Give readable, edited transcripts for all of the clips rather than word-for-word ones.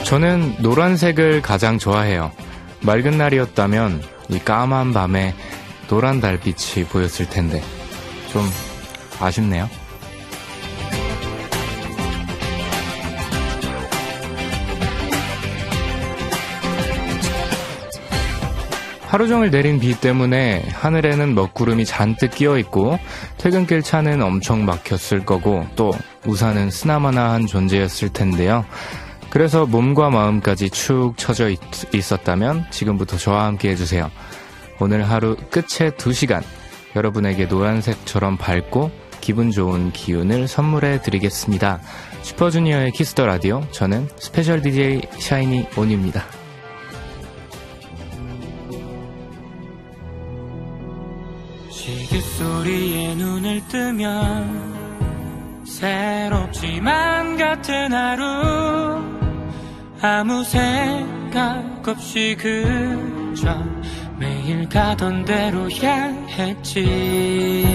저는 노란색을 가장 좋아해요. 맑은 날이었다면 이 까만 밤에 노란 달빛이 보였을 텐데 좀 아쉽네요. 하루 종일 내린 비 때문에 하늘에는 먹구름이 잔뜩 끼어있고 퇴근길 차는 엄청 막혔을 거고 또 우산은 쓰나마나한 존재였을 텐데요. 그래서 몸과 마음까지 축 처져 있었다면 지금부터 저와 함께 해주세요. 오늘 하루 끝의 2시간 여러분에게 노란색처럼 밝고 기분 좋은 기운을 선물해 드리겠습니다. 슈퍼주니어의 키스 더 라디오, 저는 스페셜 DJ 샤이니 온입니다. 시계 소리에 눈을 뜨면 새롭지만 같은 하루 아무 생각 없이 그저 매일 가던 대로 향했지.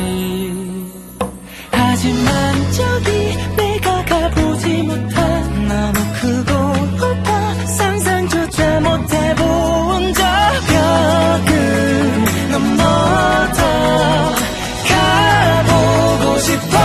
하지만 저기 내가 가보지 못한 너무 크고 높아 상상조차 못해본 저 벽을 넘어서 가보고 싶어.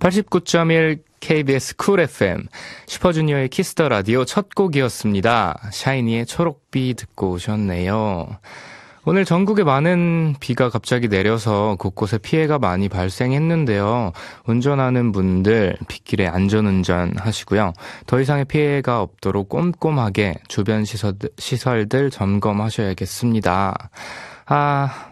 (89.1) KBS 쿨 FM 슈퍼주니어의 키스 더 라디오 첫 곡이었습니다. 샤이니의 초록비 듣고 오셨네요. 오늘 전국에 많은 비가 갑자기 내려서 곳곳에 피해가 많이 발생했는데요. 운전하는 분들 빗길에 안전운전 하시고요. 더 이상의 피해가 없도록 꼼꼼하게 주변 시설들 점검하셔야겠습니다.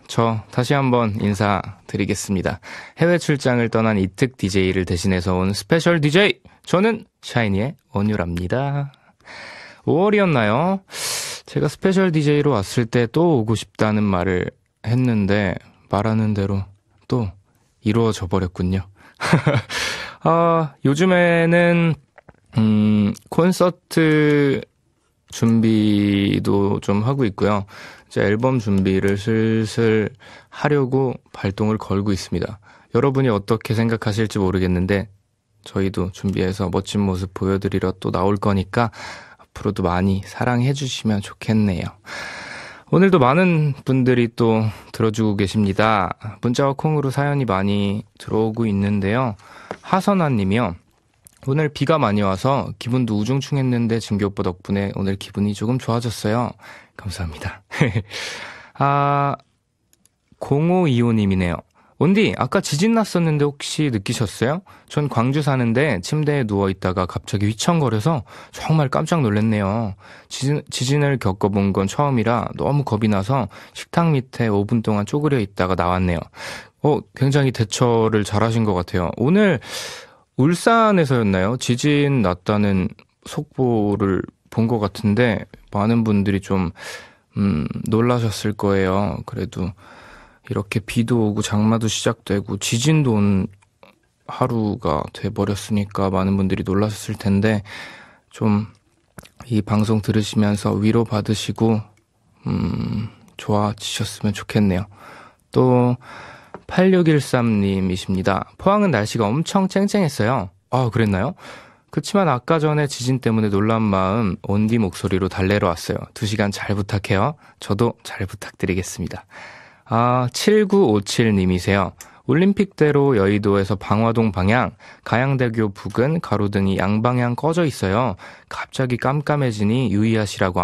저 다시 한번 인사드리겠습니다. 해외 출장을 떠난 이특 DJ를 대신해서 온 스페셜 DJ, 저는 샤이니의 온유랍니다. 5월이었나요? 제가 스페셜 DJ로 왔을 때 또 오고 싶다는 말을 했는데 말하는 대로 또 이루어져 버렸군요. 요즘에는 콘서트 준비도 좀 하고 있고요. 이제 앨범 준비를 슬슬 하려고 발동을 걸고 있습니다. 여러분이 어떻게 생각하실지 모르겠는데 저희도 준비해서 멋진 모습 보여드리러 또 나올 거니까 앞으로도 많이 사랑해 주시면 좋겠네요. 오늘도 많은 분들이 또 들어주고 계십니다. 문자와 콩으로 사연이 많이 들어오고 있는데요. 하선아 님이요. 오늘 비가 많이 와서 기분도 우중충했는데 진기 오빠 덕분에 오늘 기분이 조금 좋아졌어요. 감사합니다. 0525님이네요. 온디, 아까 지진 났었는데 혹시 느끼셨어요? 전 광주 사는데 침대에 누워있다가 갑자기 휘청거려서 정말 깜짝 놀랐네요. 지진을 겪어본 건 처음이라 너무 겁이 나서 식탁 밑에 5분 동안 쪼그려 있다가 나왔네요. 굉장히 대처를 잘하신 것 같아요. 오늘 울산에서였나요? 지진 났다는 속보를 본 것 같은데 많은 분들이 좀 놀라셨을 거예요. 그래도 이렇게 비도 오고 장마도 시작되고 지진도 온 하루가 돼버렸으니까 많은 분들이 놀라셨을 텐데 좀 이 방송 들으시면서 위로 받으시고 좋아지셨으면 좋겠네요. 또 8613님이십니다. 포항은 날씨가 엄청 쨍쨍했어요. 그랬나요? 그치만 아까 전에 지진 때문에 놀란 마음 온디 목소리로 달래러 왔어요. 2시간 잘 부탁해요. 저도 잘 부탁드리겠습니다. 7957님이세요. 올림픽대로 여의도에서 방화동 방향, 가양대교 부근 가로등이 양방향 꺼져 있어요. 갑자기 깜깜해지니 유의하시라고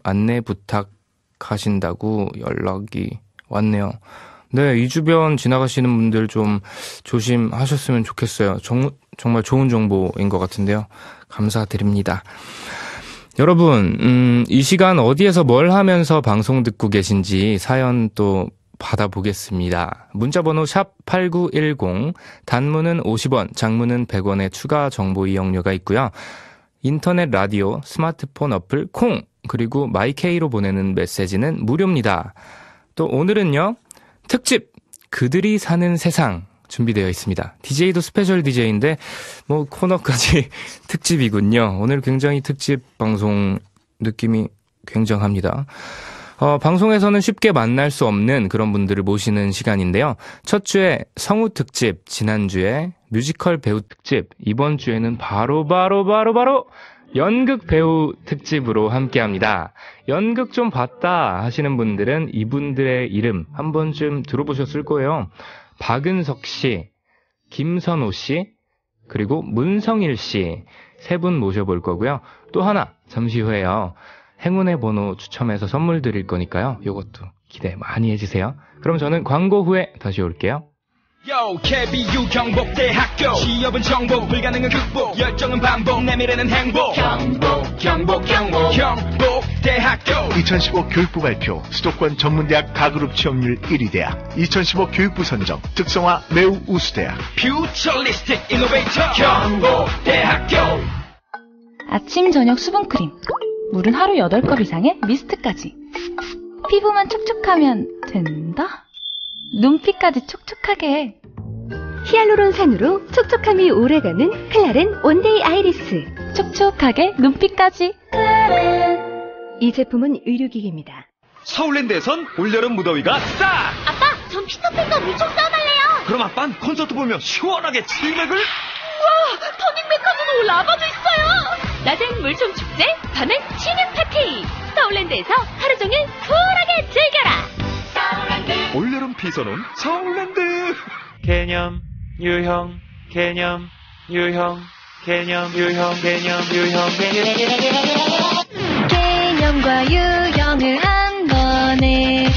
안내 부탁하신다고 연락이 왔네요. 네, 이 주변 지나가시는 분들 좀 조심하셨으면 좋겠어요. 정말 좋은 정보인 것 같은데요. 감사드립니다. 여러분, 이 시간 어디에서 뭘 하면서 방송 듣고 계신지 사연 또 받아보겠습니다. 문자번호 샵8910, 단문은 50원, 장문은 100원의 추가 정보 이용료가 있고요. 인터넷 라디오, 스마트폰 어플 콩, 그리고 마이케이로 보내는 메시지는 무료입니다. 또 오늘은요, 특집 그들이 사는 세상 준비되어 있습니다. DJ도 스페셜 DJ인데 코너까지 특집이군요. 오늘 굉장히 특집 방송 느낌이 굉장합니다. 방송에서는 쉽게 만날 수 없는 그런 분들을 모시는 시간인데요. 첫 주에 성우 특집, 지난주에 뮤지컬 배우 특집, 이번 주에는 바로 연극 배우 특집으로 함께합니다. 연극 좀 봤다 하시는 분들은 이분들의 이름 한 번쯤 들어보셨을 거예요. 박은석 씨, 김선호 씨, 그리고 문성일 씨, 세 분 모셔볼 거고요. 또 하나 잠시 후에요. 행운의 번호 추첨해서 선물 드릴 거니까요. 요것도 기대 많이 해주세요. 그럼 저는 광고 후에 다시 올게요. KBU 경복대학교 취업은 정복 불가능은 극복 열정은 반복 내 미래는 행복 경복대학교 2015 교육부 발표 수도권 전문대학 가그룹 취업률 1위 대학 2015 교육부 선정 특성화 매우 우수대학 퓨처리스틱 이노베이터 경복대학교 아침 저녁 수분크림 물은 하루 8컵 이상의 미스트까지 피부만 촉촉하면 된다? 눈피까지 촉촉하게 히알루론산으로 촉촉함이 오래가는 클라렌 원데이 아이리스 촉촉하게 눈피까지 클라렌. 이 제품은 의료기기입니다. 서울랜드에선 올여름 무더위가 싹! 아빠, 전 피터팬과 물총 싸움 할래요. 그럼 아빤 콘서트 보며 시원하게 치맥을? 우와, 터닝메카드도 라바도 있어요. 낮엔 물총 축제, 밤엔 치맥 파티. 서울랜드에서 하루 종일 쿨하게 즐겨라. 올여름 피서는 서울랜드. 개념 유형 개념 유형 개념 유형 개념 유형 개념과 유형을 한 번에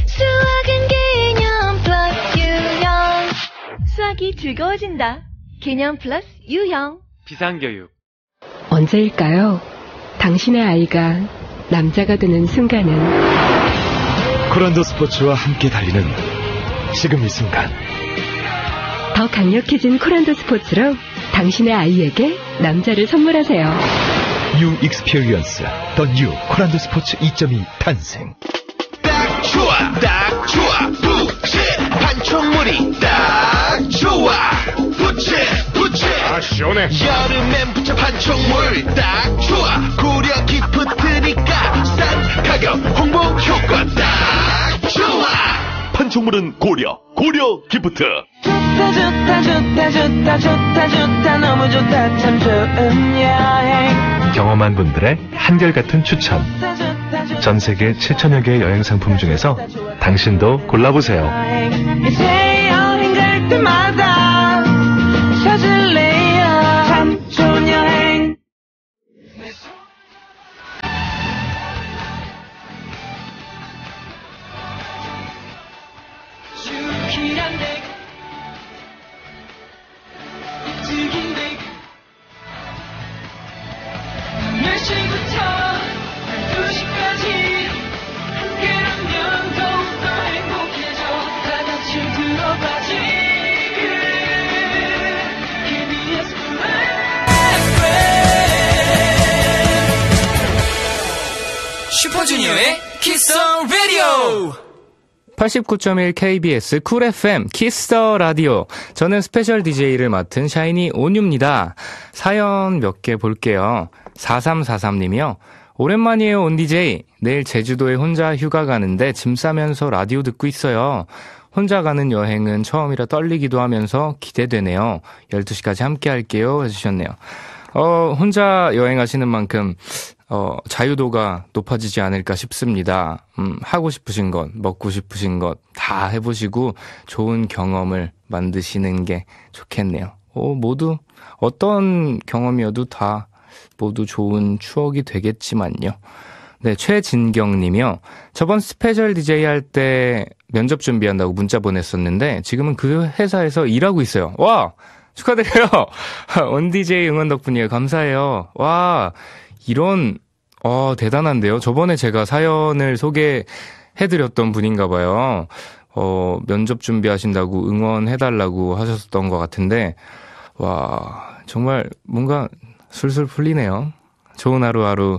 수학은 개념 플러스 유형 수학이 즐거워진다. 개념 플러스 유형. 비상교육. 언제일까요? 당신의 아이가 남자가 되는 순간은 코란도 스포츠와 함께 달리는 지금 이 순간. 더 강력해진 코란도 스포츠로 당신의 아이에게 남자를 선물하세요. New Experience, The New 코란도 스포츠 2.2 탄생. 딱 좋아, 딱 좋아. 부채 판촉물이 딱 좋아. 부채. 아, 시원해. 여름엔 부채 판촉물 딱 좋아. 고려 기프트니까 싼 가격 홍보 효과 딱 좋아. 판촉물은 고려 기프트. 좋다 너무 좋다 참 좋은 여행. 경험한 분들의 한결같은 추천. 전 세계 7천여 개의 여행 상품 중에서 당신도 골라보세요. 이제 여행 갈 때마다 찾을래요 참 좋은 여행. 유쾌한 백 이쪽인 백 10시부터 12시까지 함께라면 더욱더 행복해져. 다 같이 들어봐 지금 KBS 슈퍼주니어의 키스 라디오. 89.1 KBS 쿨 FM 키스 더 라디오. 저는 스페셜 DJ를 맡은 샤이니 온유입니다. 사연 몇 개 볼게요. 4343님이요. 오랜만이에요 온 DJ. 내일 제주도에 혼자 휴가 가는데 짐 싸면서 라디오 듣고 있어요. 혼자 가는 여행은 처음이라 떨리기도 하면서 기대되네요. 12시까지 함께 할게요 해주셨네요. 혼자 여행하시는 만큼 자유도가 높아지지 않을까 싶습니다. 하고 싶으신 것, 먹고 싶으신 것 다 해보시고 좋은 경험을 만드시는 게 좋겠네요. 모두 어떤 경험이어도 다 모두 좋은 추억이 되겠지만요. 네, 최진경 님이요. 저번 스페셜 DJ 할 때 면접 준비한다고 문자 보냈었는데 지금은 그 회사에서 일하고 있어요. 와! 축하드려요. 온 DJ 응원 덕분이에요. 감사해요. 와, 이런 대단한데요. 저번에 제가 사연을 소개해드렸던 분인가 봐요. 면접 준비하신다고 응원해달라고 하셨던 것 같은데, 와, 정말 뭔가 술술 풀리네요. 좋은 하루하루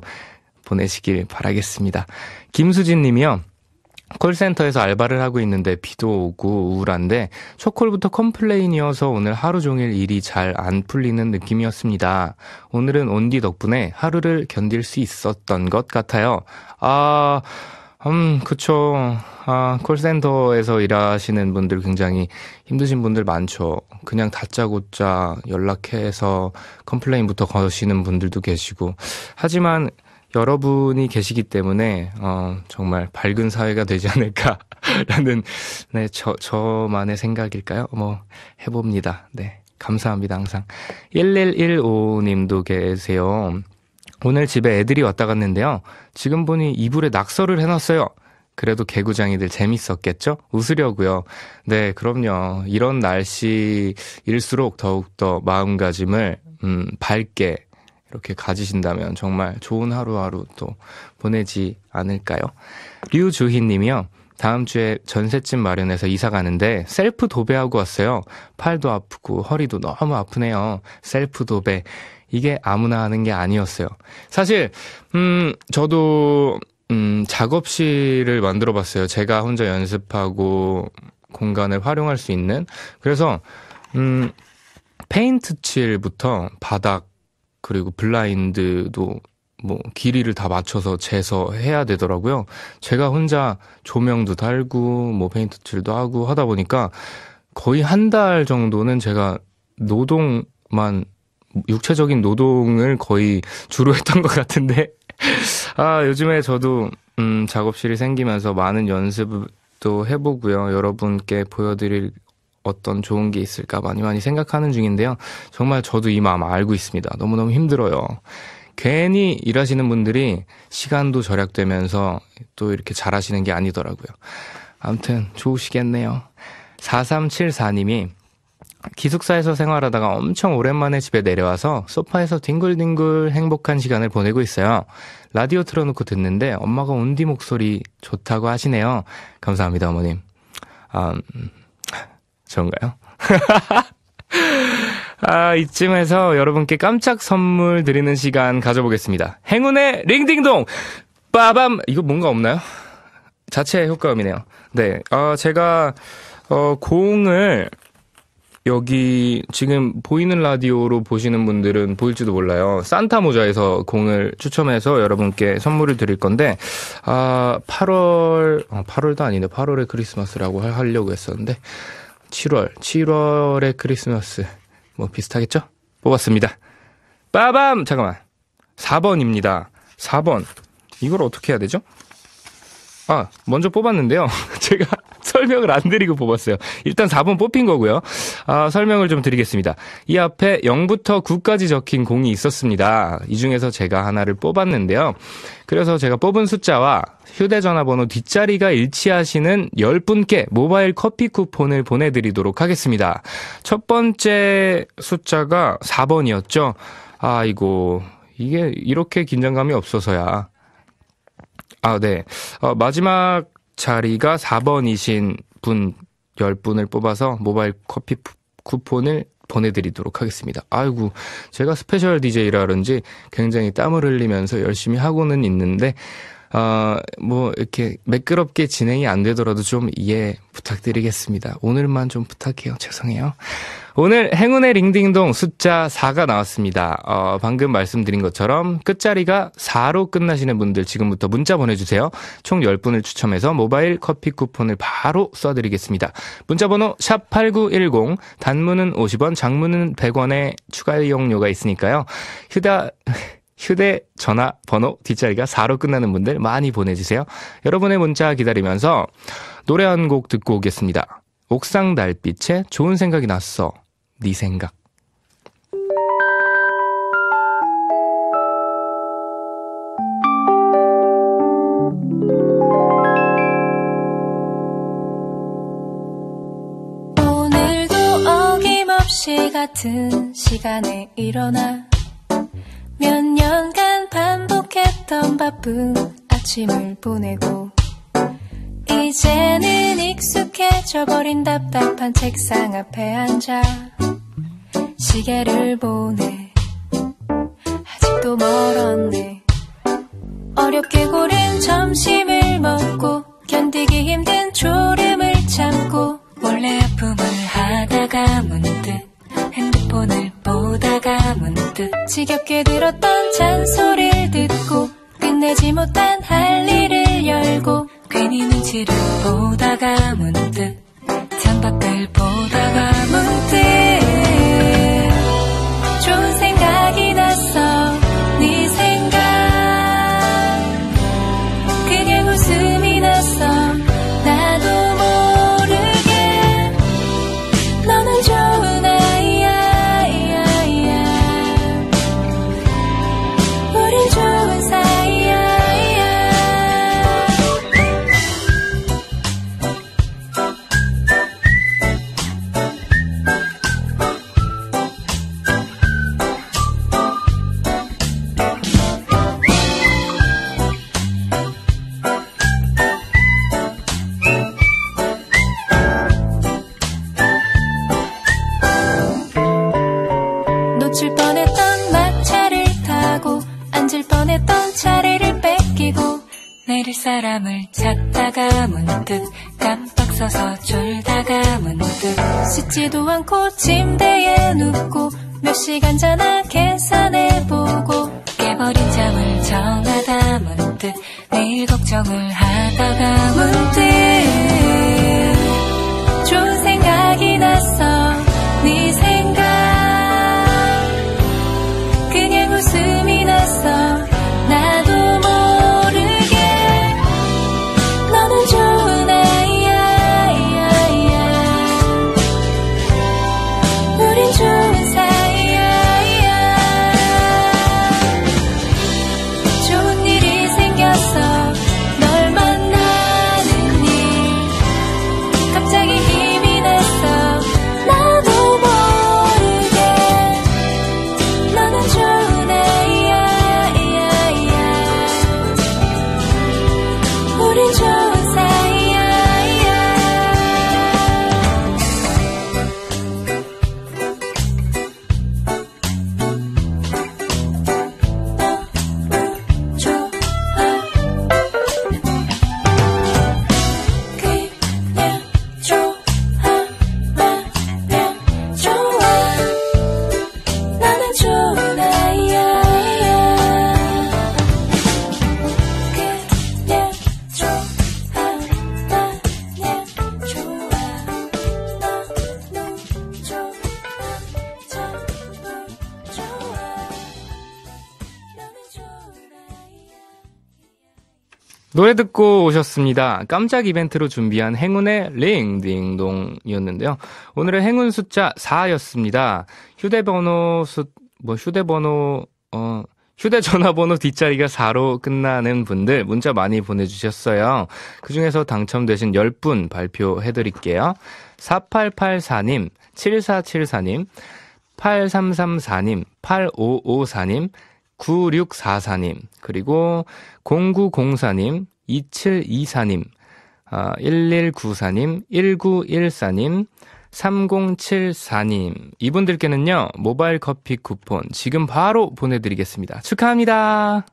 보내시길 바라겠습니다. 김수진 님이요. 콜센터에서 알바를 하고 있는데 비도 오고 우울한데 초콜부터 컴플레인이어서 오늘 하루 종일 일이 잘 안 풀리는 느낌이었습니다. 오늘은 온디 덕분에 하루를 견딜 수 있었던 것 같아요. 그쵸. 콜센터에서 일하시는 분들 굉장히 힘드신 분들 많죠. 그냥 다짜고짜 연락해서 컴플레인부터 거시는 분들도 계시고. 하지만 여러분이 계시기 때문에 정말 밝은 사회가 되지 않을까라는 네, 저만의 생각일까요? 해봅니다. 네, 감사합니다. 항상 1115님도 계세요. 오늘 집에 애들이 왔다 갔는데요. 지금 보니 이불에 낙서를 해놨어요. 그래도 개구장이들 재밌었겠죠? 웃으려고요. 네, 그럼요. 이런 날씨일수록 더욱더 마음가짐을 밝게 이렇게 가지신다면 정말 좋은 하루하루 또 보내지 않을까요? 류주희 님이요. 다음 주에 전셋집 마련해서 이사 가는데 셀프 도배하고 왔어요. 팔도 아프고 허리도 너무 아프네요. 셀프 도배. 이게 아무나 하는 게 아니었어요. 사실 저도 작업실을 만들어 봤어요. 제가 혼자 연습하고 공간을 활용할 수 있는. 그래서 페인트 칠부터 바닥 그리고 블라인드도 길이를 다 맞춰서 재서 해야 되더라고요. 제가 혼자 조명도 달고 페인트 칠도 하고 하다 보니까 거의 한 달 정도는 제가 육체적인 노동을 거의 주로 했던 것 같은데 요즘에 저도 작업실이 생기면서 많은 연습도 해보고요. 여러분께 보여드릴 어떤 좋은 게 있을까 많이 생각하는 중인데요. 정말 저도 이 마음 알고 있습니다. 너무너무 힘들어요. 괜히 일하시는 분들이 시간도 절약되면서 또 이렇게 잘하시는 게 아니더라고요. 아무튼 좋으시겠네요. 4374님이 기숙사에서 생활하다가 엄청 오랜만에 집에 내려와서 소파에서 뒹굴뒹굴 행복한 시간을 보내고 있어요. 라디오 틀어놓고 듣는데 엄마가 온디 목소리 좋다고 하시네요. 감사합니다, 어머님. 좋은가요? 이쯤에서 여러분께 깜짝 선물 드리는 시간 가져보겠습니다. 행운의 링딩동! 빠밤! 이거 뭔가 없나요? 자체 효과음이네요. 네, 제가 공을 여기 지금 보이는 라디오로 보시는 분들은 보일지도 몰라요. 산타 모자에서 공을 추첨해서 여러분께 선물을 드릴 건데 8월도 아니네. 8월의 크리스마스라고 하려고 했었는데 7월의 크리스마스 뭐 비슷하겠죠? 뽑았습니다. 빠밤! 잠깐만. 4번입니다. 4번. 이걸 어떻게 해야 되죠? 먼저 뽑았는데요. 제가 설명을 안 드리고 뽑았어요. 일단 4번 뽑힌 거고요. 설명을 좀 드리겠습니다. 이 앞에 0부터 9까지 적힌 공이 있었습니다. 이 중에서 제가 하나를 뽑았는데요. 그래서 제가 뽑은 숫자와 휴대전화 번호 뒷자리가 일치하시는 10분께 모바일 커피 쿠폰을 보내드리도록 하겠습니다. 첫 번째 숫자가 4번이었죠. 아이고, 이게 이렇게 긴장감이 없어서야. 네. 마지막 자리가 4번이신 분 10분을 뽑아서 모바일 커피 쿠폰을 보내드리도록 하겠습니다. 아이고, 제가 스페셜 DJ라 그런지 굉장히 땀을 흘리면서 열심히 하고는 있는데, 뭐, 이렇게 매끄럽게 진행이 안 되더라도 좀 이해 부탁드리겠습니다. 오늘만 좀 부탁해요. 죄송해요. 오늘 행운의 링딩동 숫자 4가 나왔습니다. 방금 말씀드린 것처럼 끝자리가 4로 끝나시는 분들 지금부터 문자 보내주세요. 총 10분을 추첨해서 모바일 커피 쿠폰을 바로 쏴드리겠습니다. 문자번호 샵8910, 단문은 50원, 장문은 100원의 추가 이용료가 있으니까요. 휴대전화 번호 뒷자리가 4로 끝나는 분들 많이 보내주세요. 여러분의 문자 기다리면서 노래 한 곡 듣고 오겠습니다. 옥상 달빛에 좋은 생각이 났어. 네 생각. 오늘도 어김없이 같은 시간에 일어나 몇 년간 반복했던 바쁜 아침을 보내고 이제는 익숙해져 버린 답답한 책상 앞에 앉아 시계를 보네. 아직도 멀었네. 어렵게 고른 점심을 먹고 견디기 힘든 졸음을 참고 몰래 아픔을 하다가 문득 핸드폰을 보다가 문득 지겹게 들었던 잔소리를 듣고 끝내지 못한 할 일을 열고 괜히 눈치를 보다가 문득 창밖을 보다가 문득 좋은 생각이 났어. 네 생각 그냥 웃음이 났어. 나도 모르게 너는 좋은 아이야. 우린 좋은 사이야. 놓칠 뻔했던 막차를 타고 앉을 뻔했던 차례를 뺏기고 내릴 사람을 찾다가 문득 깜빡 서서 졸다가 문득 씻지도 않고 침대에 눕고 몇 시간 자나 계산해보고 깨버린 잠을 정하다 문득 내일 걱정을 하다가 문득 좋은 생각이 났어. 네 생각 그냥 웃음이 났어. 나도 모르게 너는 좋은 아이야. 우린 좋은 사이야. 좋은 일이 생겼어. 널 만나는 일 갑자기 힘이 났어. 나 노래 듣고 오셨습니다. 깜짝 이벤트로 준비한 행운의 링딩동이었는데요. 오늘의 행운 숫자 4였습니다. 휴대전화번호 뒷자리가 4로 끝나는 분들 문자 많이 보내주셨어요. 그중에서 당첨되신 10분 발표해드릴게요. 4884님, 7474님, 8334님, 8554님, 9644님, 그리고 0904님, 2724님, 1194님, 1914님, 3074님, 이분들께는요, 모바일 커피 쿠폰 지금 바로 보내드리겠습니다. 축하합니다.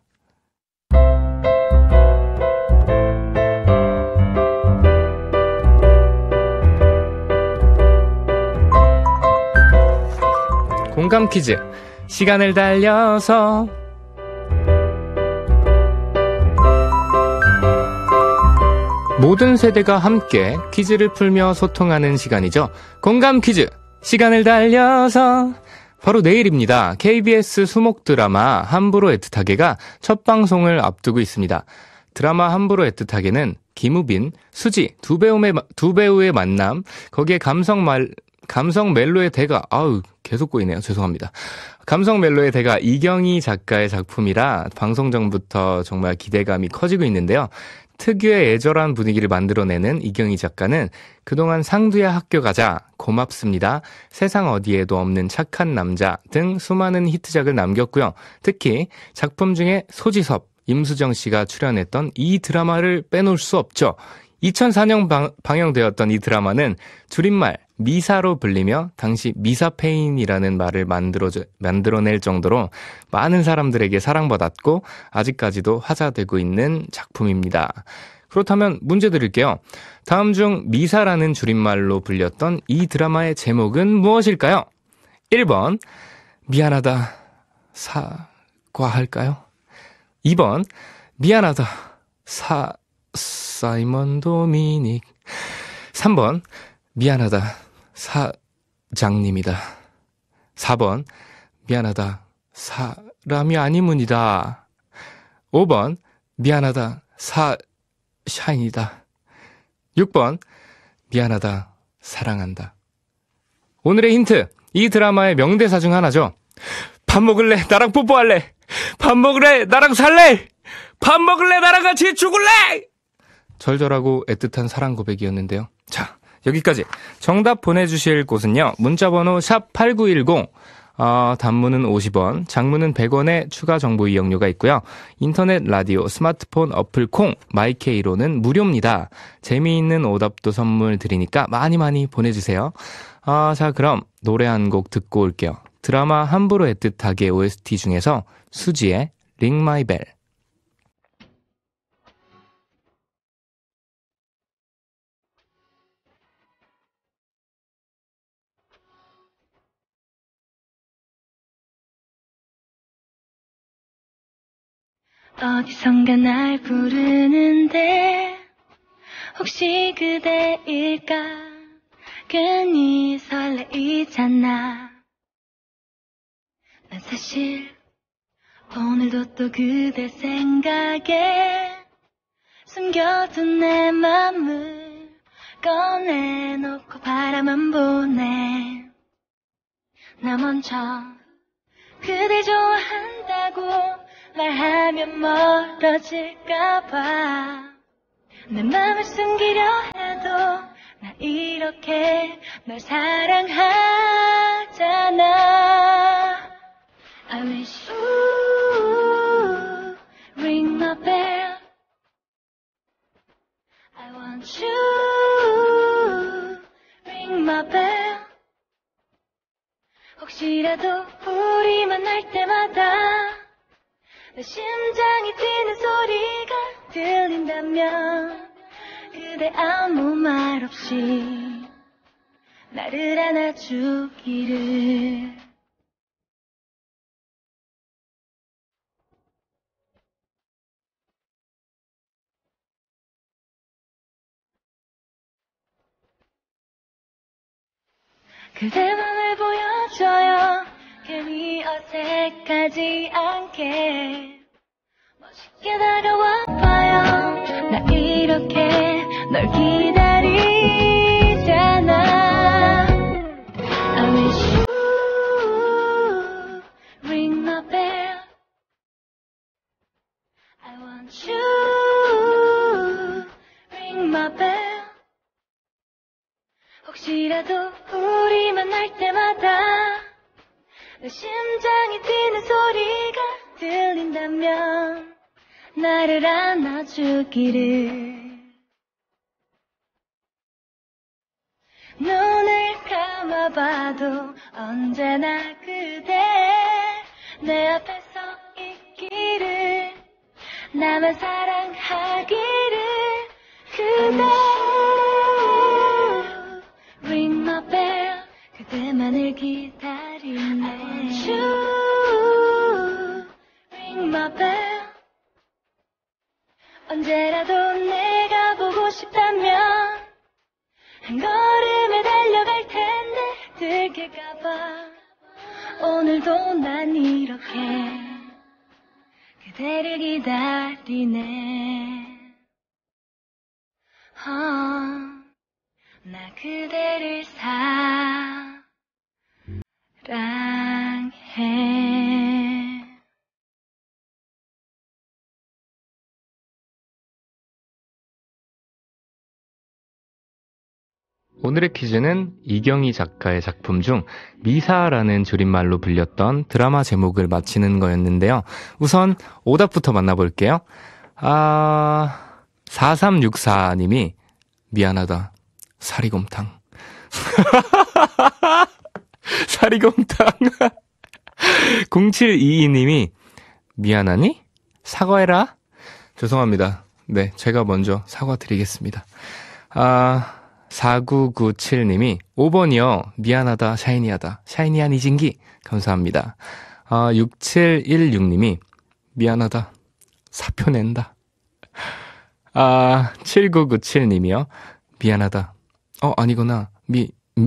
공감 퀴즈. 시간을 달려서 모든 세대가 함께 퀴즈를 풀며 소통하는 시간이죠. 공감 퀴즈. 시간을 달려서 바로 내일입니다. KBS 수목 드라마 함부로 애틋하게가 첫 방송을 앞두고 있습니다. 드라마 함부로 애틋하게는 김우빈, 수지 두 배우의 만남, 거기에 감성 멜로의 대가, 계속 꼬이네요. 죄송합니다. 감성 멜로의 대가 이경희 작가의 작품이라 방송 전부터 정말 기대감이 커지고 있는데요. 특유의 애절한 분위기를 만들어내는 이경희 작가는 그동안 상두야 학교 가자, 고맙습니다, 세상 어디에도 없는 착한 남자 등 수많은 히트작을 남겼고요. 특히 작품 중에 소지섭, 임수정 씨가 출연했던 이 드라마를 빼놓을 수 없죠. 2004년 방영되었던 이 드라마는 줄임말 미사로 불리며 당시 미사페인이라는 말을 만들어낼 정도로 많은 사람들에게 사랑받았고 아직까지도 화제되고 있는 작품입니다. 그렇다면 문제 드릴게요. 다음 중 미사라는 줄임말로 불렸던 이 드라마의 제목은 무엇일까요? 1번 미안하다 사과할까요? 2번 미안하다 사이먼 도미닉. 3번 미안하다 사장님이다. 4번 미안하다 사람이 아니문이다. 5번 미안하다 사샤인이다. 6번 미안하다 사랑한다. 오늘의 힌트, 이 드라마의 명대사 중 하나죠. 밥 먹을래 나랑 뽀뽀할래, 밥 먹을래 나랑 살래, 밥 먹을래 나랑 같이 죽을래. 절절하고 애틋한 사랑 고백이었는데요. 자, 여기까지. 정답 보내주실 곳은요, 문자번호 샵8910, 단문은 50원, 장문은 100원의 추가 정보 이용료가 있고요. 인터넷 라디오, 스마트폰 어플 콩, 마이케이로는 무료입니다. 재미있는 오답도 선물 드리니까 많이 보내주세요. 자, 그럼 노래 한 곡 듣고 올게요. 드라마 함부로 애틋하게 OST 중에서 수지의 Ring My Bell. 어디선가 날 부르는데 혹시 그대일까? 괜히 설레이잖아. 난 사실 오늘도 또 그대 생각에 숨겨둔 내 맘을 꺼내놓고 바라만 보네. 나 먼저 그대 좋아한다고 말하면 멀어질까봐 내 맘을 숨기려 해도 나 이렇게 널 사랑하잖아. I wish you ring my bell. I want you ring my bell. 혹시라도 우리 만날 때마다 내 심장이 뛰는 소리가 들린다면 그대 아무 말 없이 나를 안아주기를. 그대 맘을 보여줘요. 괜히 어색하지 않게 멋있게 다가와봐요. 널 기다리잖아. I wish you ring my bell. I want you ring my bell. 혹시라도 우리 만날 때마다 내 심장이 뛰는 소리가 들린다면 나를 안아주기를. 눈을 감아봐도 언제나 그대 내 앞에 서 있기를. 나만 사랑하기를. 그대 ring my bell. 그대만을 기다리네. I want you ring my bell. 언제라도 내가 보고 싶다면 한 걸음에 달려갈 텐데 들킬까봐 오늘도 난 이렇게 그대를 기다리네. 나 그대를 사랑해. 오늘의 퀴즈는 이경희 작가의 작품 중 미사라는 줄임말로 불렸던 드라마 제목을 맞히는 거였는데요. 우선 오답부터 만나볼게요. 4364님이 미안하다 사리곰탕. 사리곰탕. 0722님이 미안하니? 사과해라. 죄송합니다. 네, 제가 먼저 사과드리겠습니다. 4997님이 5번이요. 미안하다 샤이니하다. 샤이니한 이진기. 감사합니다. 6716님이 미안하다 사표 낸다. 7997님이요. 미안하다. 아니구나.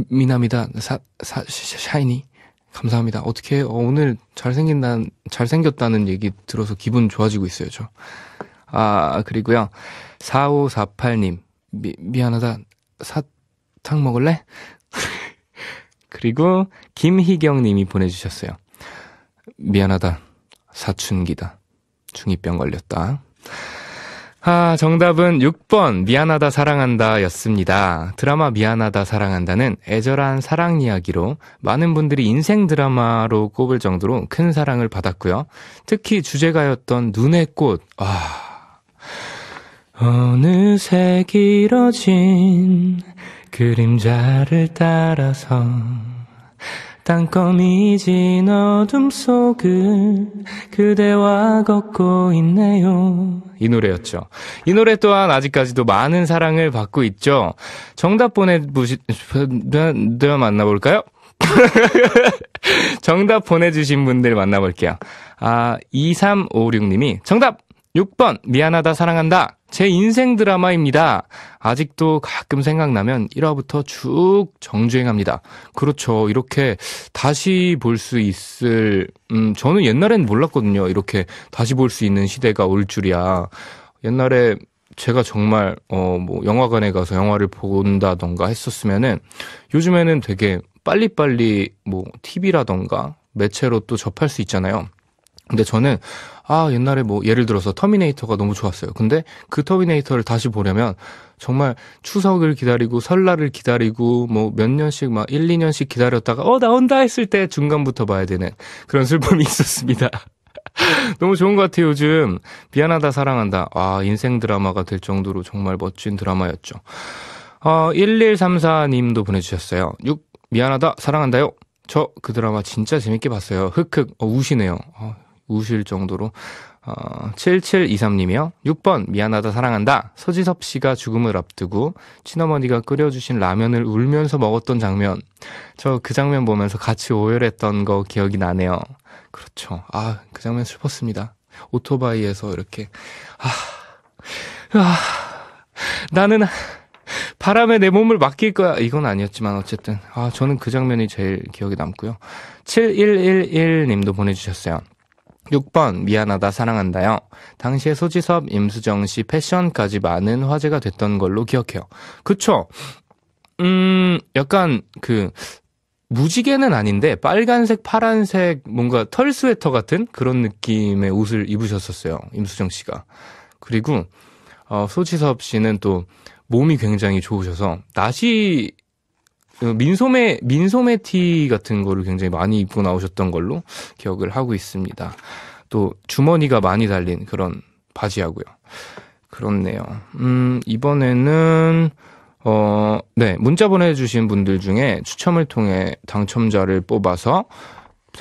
미남이다. 샤이니. 감사합니다. 어떻게 오늘 잘생겼다는 얘기 들어서 기분 좋아지고 있어요, 저. 그리고요. 4548님. 미안하다. 사탕 먹을래? 그리고 김희경님이 보내주셨어요. 미안하다. 사춘기다. 중2병 걸렸다. 정답은 6번 미안하다 사랑한다 였습니다. 드라마 미안하다 사랑한다는 애절한 사랑 이야기로 많은 분들이 인생 드라마로 꼽을 정도로 큰 사랑을 받았고요. 특히 주제가였던 눈의 꽃. 어느새 길어진 그림자를 따라서 땅거미진 어둠 속을 그대와 걷고 있네요. 이 노래였죠. 이 노래 또한 아직까지도 많은 사랑을 받고 있죠. 정답 만나볼까요? 정답 보내주신 분들 만나볼게요. 2356님이 정답! 6번 미안하다 사랑한다. 제 인생 드라마입니다. 아직도 가끔 생각나면 1화부터 쭉 정주행합니다. 그렇죠. 이렇게 다시 볼 수 있을 저는 옛날엔 몰랐거든요. 이렇게 다시 볼 수 있는 시대가 올 줄이야. 옛날에 제가 정말 영화관에 가서 영화를 본다던가 했었으면은 요즘에는 되게 빨리빨리 TV라던가 매체로 또 접할 수 있잖아요. 근데 저는 옛날에 예를 들어서 터미네이터가 너무 좋았어요. 근데 그 터미네이터를 다시 보려면 정말 추석을 기다리고 설날을 기다리고 몇 년씩 1, 2년씩 기다렸다가 나온다 했을 때 중간부터 봐야 되는 그런 슬픔이 있었습니다. 너무 좋은 것 같아요. 요즘 미안하다 사랑한다. 인생 드라마가 될 정도로 정말 멋진 드라마였죠. 1134님도 보내주셨어요. 6 미안하다 사랑한다요. 저 그 드라마 진짜 재밌게 봤어요. 흑흑. 우시네요. 우실 정도로. 7723님이요. 6번 미안하다 사랑한다. 서지섭 씨가 죽음을 앞두고 친어머니가 끓여주신 라면을 울면서 먹었던 장면. 저 그 장면 보면서 같이 오열했던 거 기억이 나네요. 그렇죠. 그 장면 슬펐습니다. 오토바이에서 이렇게 나는 바람에 내 몸을 맡길 거야. 이건 아니었지만 어쨌든 저는 그 장면이 제일 기억에 남고요. 7111님도 보내주셨어요. 6번 미안하다 사랑한다요. 당시에 소지섭, 임수정 씨 패션까지 많은 화제가 됐던 걸로 기억해요. 그쵸? 약간 무지개는 아닌데 빨간색, 파란색 뭔가 털 스웨터 같은 그런 느낌의 옷을 입으셨었어요. 임수정 씨가. 그리고 소지섭 씨는 또 몸이 굉장히 좋으셔서 나시 민소매 티 같은 거를 굉장히 많이 입고 나오셨던 걸로 기억을 하고 있습니다. 또 주머니가 많이 달린 그런 바지하고요. 그렇네요. 이번에는 네, 문자 보내주신 분들 중에 추첨을 통해 당첨자를 뽑아서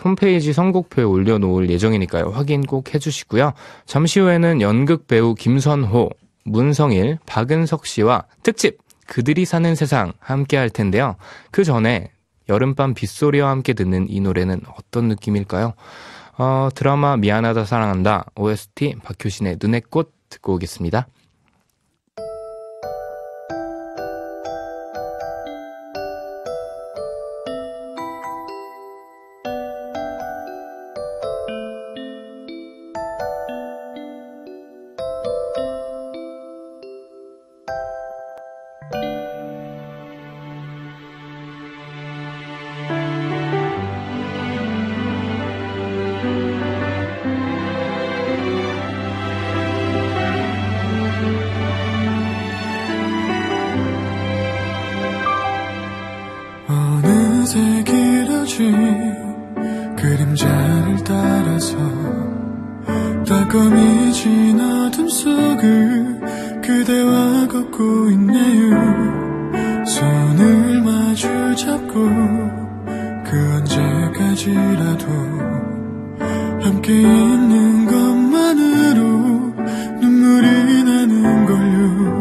홈페이지 선곡표에 올려놓을 예정이니까요. 확인 꼭 해주시고요. 잠시 후에는 연극 배우 김선호, 문성일, 박은석 씨와 특집 그들이 사는 세상 함께 할 텐데요. 그 전에 여름밤 빗소리와 함께 듣는 이 노래는 어떤 느낌일까요? 드라마 미안하다 사랑한다 OST 박효신의 눈의 꽃 듣고 오겠습니다. 어느새 길어진 그림자를 따라서 따끔해진 어둠 속을 그대와 걷고 있네요. 손을 마주 잡고 그 언제까지라도 함께 있는 것만으로 눈물이 나는 걸요.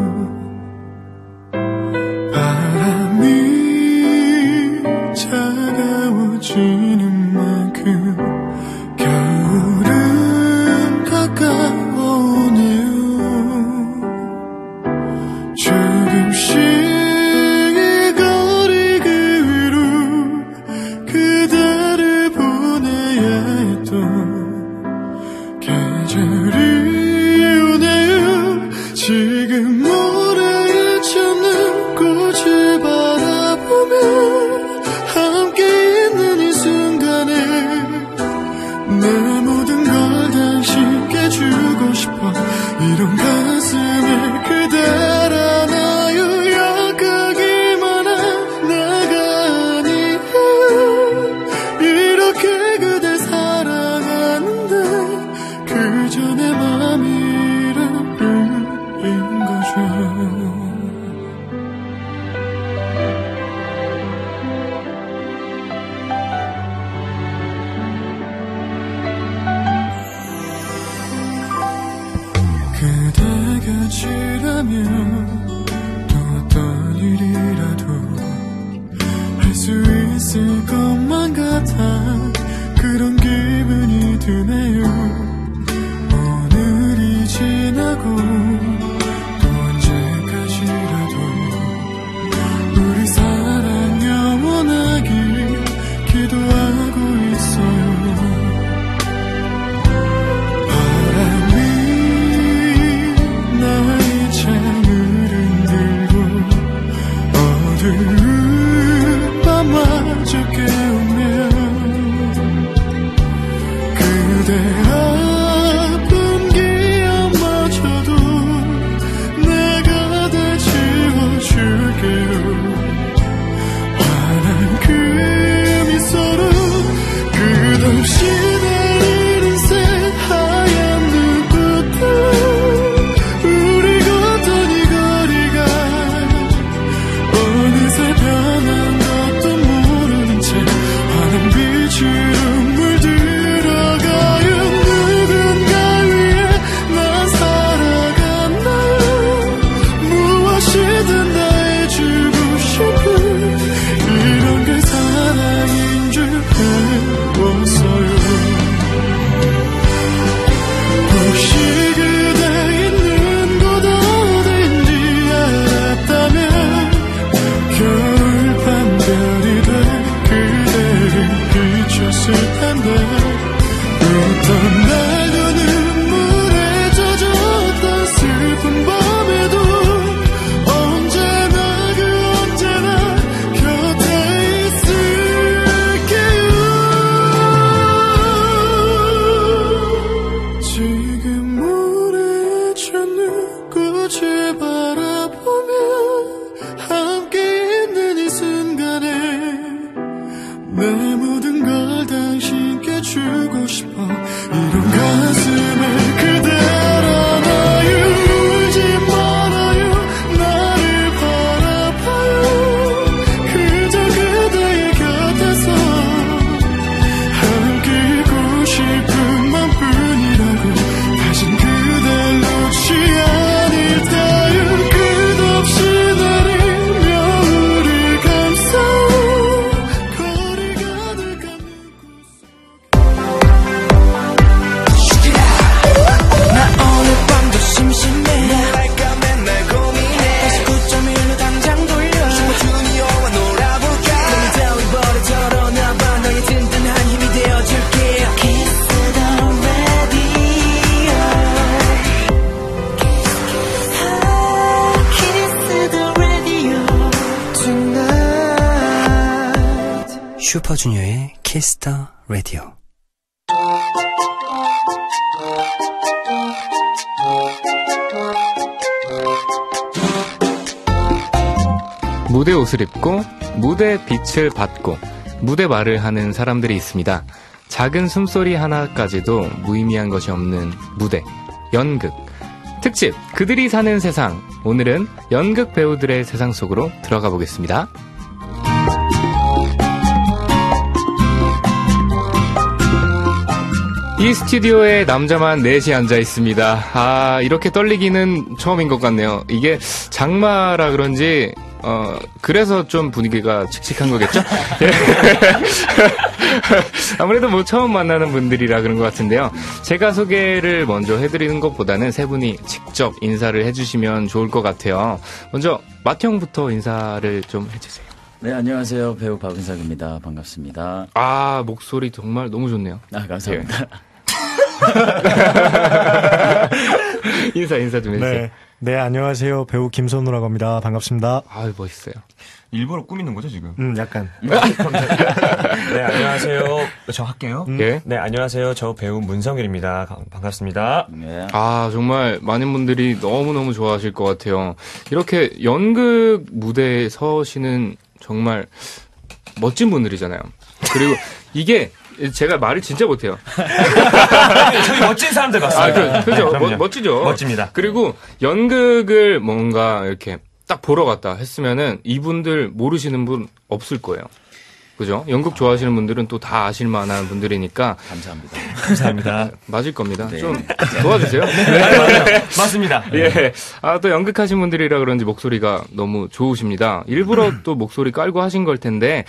차가워지는 만큼 겨울은 가까워오네요. 조금씩 이 거리 그 위로 그대를 보내야 했던 계절이 오네요. 지금 모래에 젖는 꽃을 바라보며 내 모든 걸 당신께 주고 싶어. 이런 가슴에 그댈 안아요. 약하기만 한 내가 아니에요. 이렇게 그댈 사랑하는데 그저 내 맘이라는 거죠. 곁이라면 또 어떤 일이라도 할 수 있을 것만 같아 그런 기분이 드네요. 오늘이 지나고 또 언제까지라도 우리 사랑 영원하길 기도하고 있어요. 나의 창을 흔들고 어두운 밤마저 깨우며 그대 슈퍼주니어의 키스 더 라디오. 무대 옷을 입고 무대 빛을 받고 무대 말을 하는 사람들이 있습니다. 작은 숨소리 하나까지도 무의미한 것이 없는 무대, 연극. 특집, 그들이 사는 세상. 오늘은 연극 배우들의 세상 속으로 들어가 보겠습니다. 이 스튜디오에 남자만 넷이 앉아 있습니다. 아, 이렇게 떨리기는 처음인 것 같네요. 이게 장마라 그런지 그래서 좀 분위기가 칙칙한 거겠죠? 아무래도 뭐 처음 만나는 분들이라 그런 것 같은데요. 제가 소개를 먼저 해드리는 것보다는 세 분이 직접 인사를 해주시면 좋을 것 같아요. 먼저 맏형부터 인사를 좀 해주세요. 네, 안녕하세요. 배우 박은석입니다. 반갑습니다. 아, 목소리 정말 너무 좋네요. 아, 감사합니다. 인사 좀 해주세요. 네, 안녕하세요. 배우 김선우라고 합니다. 반갑습니다. 아, 멋있어요. 일부러 꾸미는 거죠, 지금? 약간. 네, 안녕하세요. 저 할게요. 예? 네, 안녕하세요. 저 배우 문성일입니다. 반갑습니다. 네. 아, 정말 많은 분들이 너무너무 좋아하실 것 같아요. 이렇게 연극 무대에 서시는 정말 멋진 분들이잖아요. 그리고 이게 제가 말을 진짜 못해요. 저희 멋진 사람들 봤어요. 그죠? 네, 멋지죠? 멋집니다. 그리고 연극을 뭔가 이렇게 딱 보러 갔다 했으면은 이분들 모르시는 분 없을 거예요. 그죠? 연극 좋아하시는 분들은 또 다 아실 만한 분들이니까. 감사합니다. 감사합니다. 맞을 겁니다. 네. 좀 도와주세요. 네, 맞습니다. 예. 아, 또 연극하신 분들이라 그런지 목소리가 너무 좋으십니다. 일부러 또 목소리 깔고 하신 걸 텐데.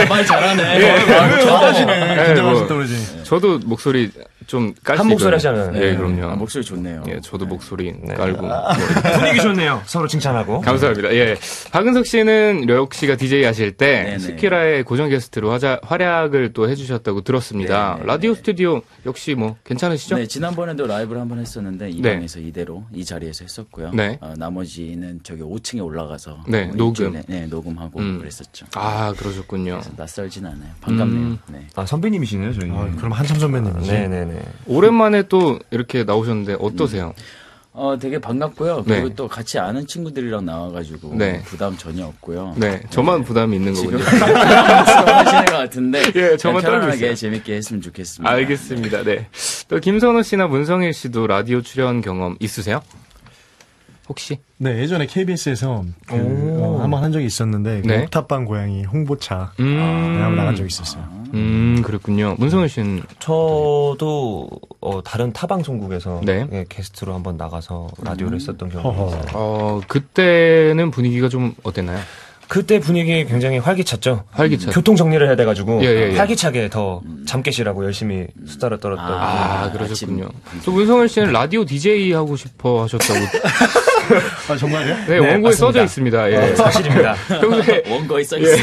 말 잘하네. 예. 잘하시네. 긴장하실 때 그러지. 저도 목소리 좀 깔수 한 목소리 하시면. 예, 그럼요. 아, 목소리 좋네요. 예, 저도 목소리 깔고. 분위기 좋네요. 서로 칭찬하고. 감사합니다. 예. 박은석 씨는 려욱 씨가 DJ 하실 때 네네. 스키라의 고정 게스트로 활약을 또 해주셨다고 들었습니다. 네네. 라디오 스튜디오 역시 뭐 괜찮으시죠? 네, 지난번에도 라이브를 한번 했었는데 이 방에서 이대로 이 자리에서 했었고요. 네. 나머지는 저기 5층에 올라가서 네, 녹음. 네, 녹음하고 그랬었죠. 아, 그러셨군요. 그래서 낯설진 않아요. 반갑네요. 네. 아, 선배님이시네요, 저희. 그럼 한참 선배님이지. 네네네. 오랜만에 또 이렇게 나오셨는데 어떠세요? 되게 반갑고요. 그리고 네. 또 같이 아는 친구들이랑 나와가지고 네. 부담 전혀 없고요. 네, 저만 부담이 있는 거군요. 하시는 것 같은데 예, 저만 떨고 편안하게 있어요. 재밌게 했으면 좋겠습니다. 알겠습니다. 네. 또 김선우 씨나 문성일 씨도 라디오 출연 경험 있으세요? 혹시? 네, 예전에 KBS에서 한번 한 적이 있었는데 네. 옥탑방 고양이 홍보차 한번 나간 적이 있었어요. 그렇군요. 문성일 씨는? 저도 다른 타 방송국에서 네. 예, 게스트로 한번 나가서 라디오를 했었던 경험이 있어요. 그때는 분위기가 좀 어땠나요? 그때 분위기 굉장히 활기찼죠. 활기찼. 교통 정리를 해야 돼가지고 예. 활기차게 더 잠 깨시라고 열심히 수다를 떨었던. 아, 그러셨군요. 또 문성일 씨는 라디오 DJ 하고 싶어 하셨다고. 아, 정말요? 네, 원고에 맞습니다. 써져 있습니다. 예. 사실입니다. 평소에 원고에 써 있어요.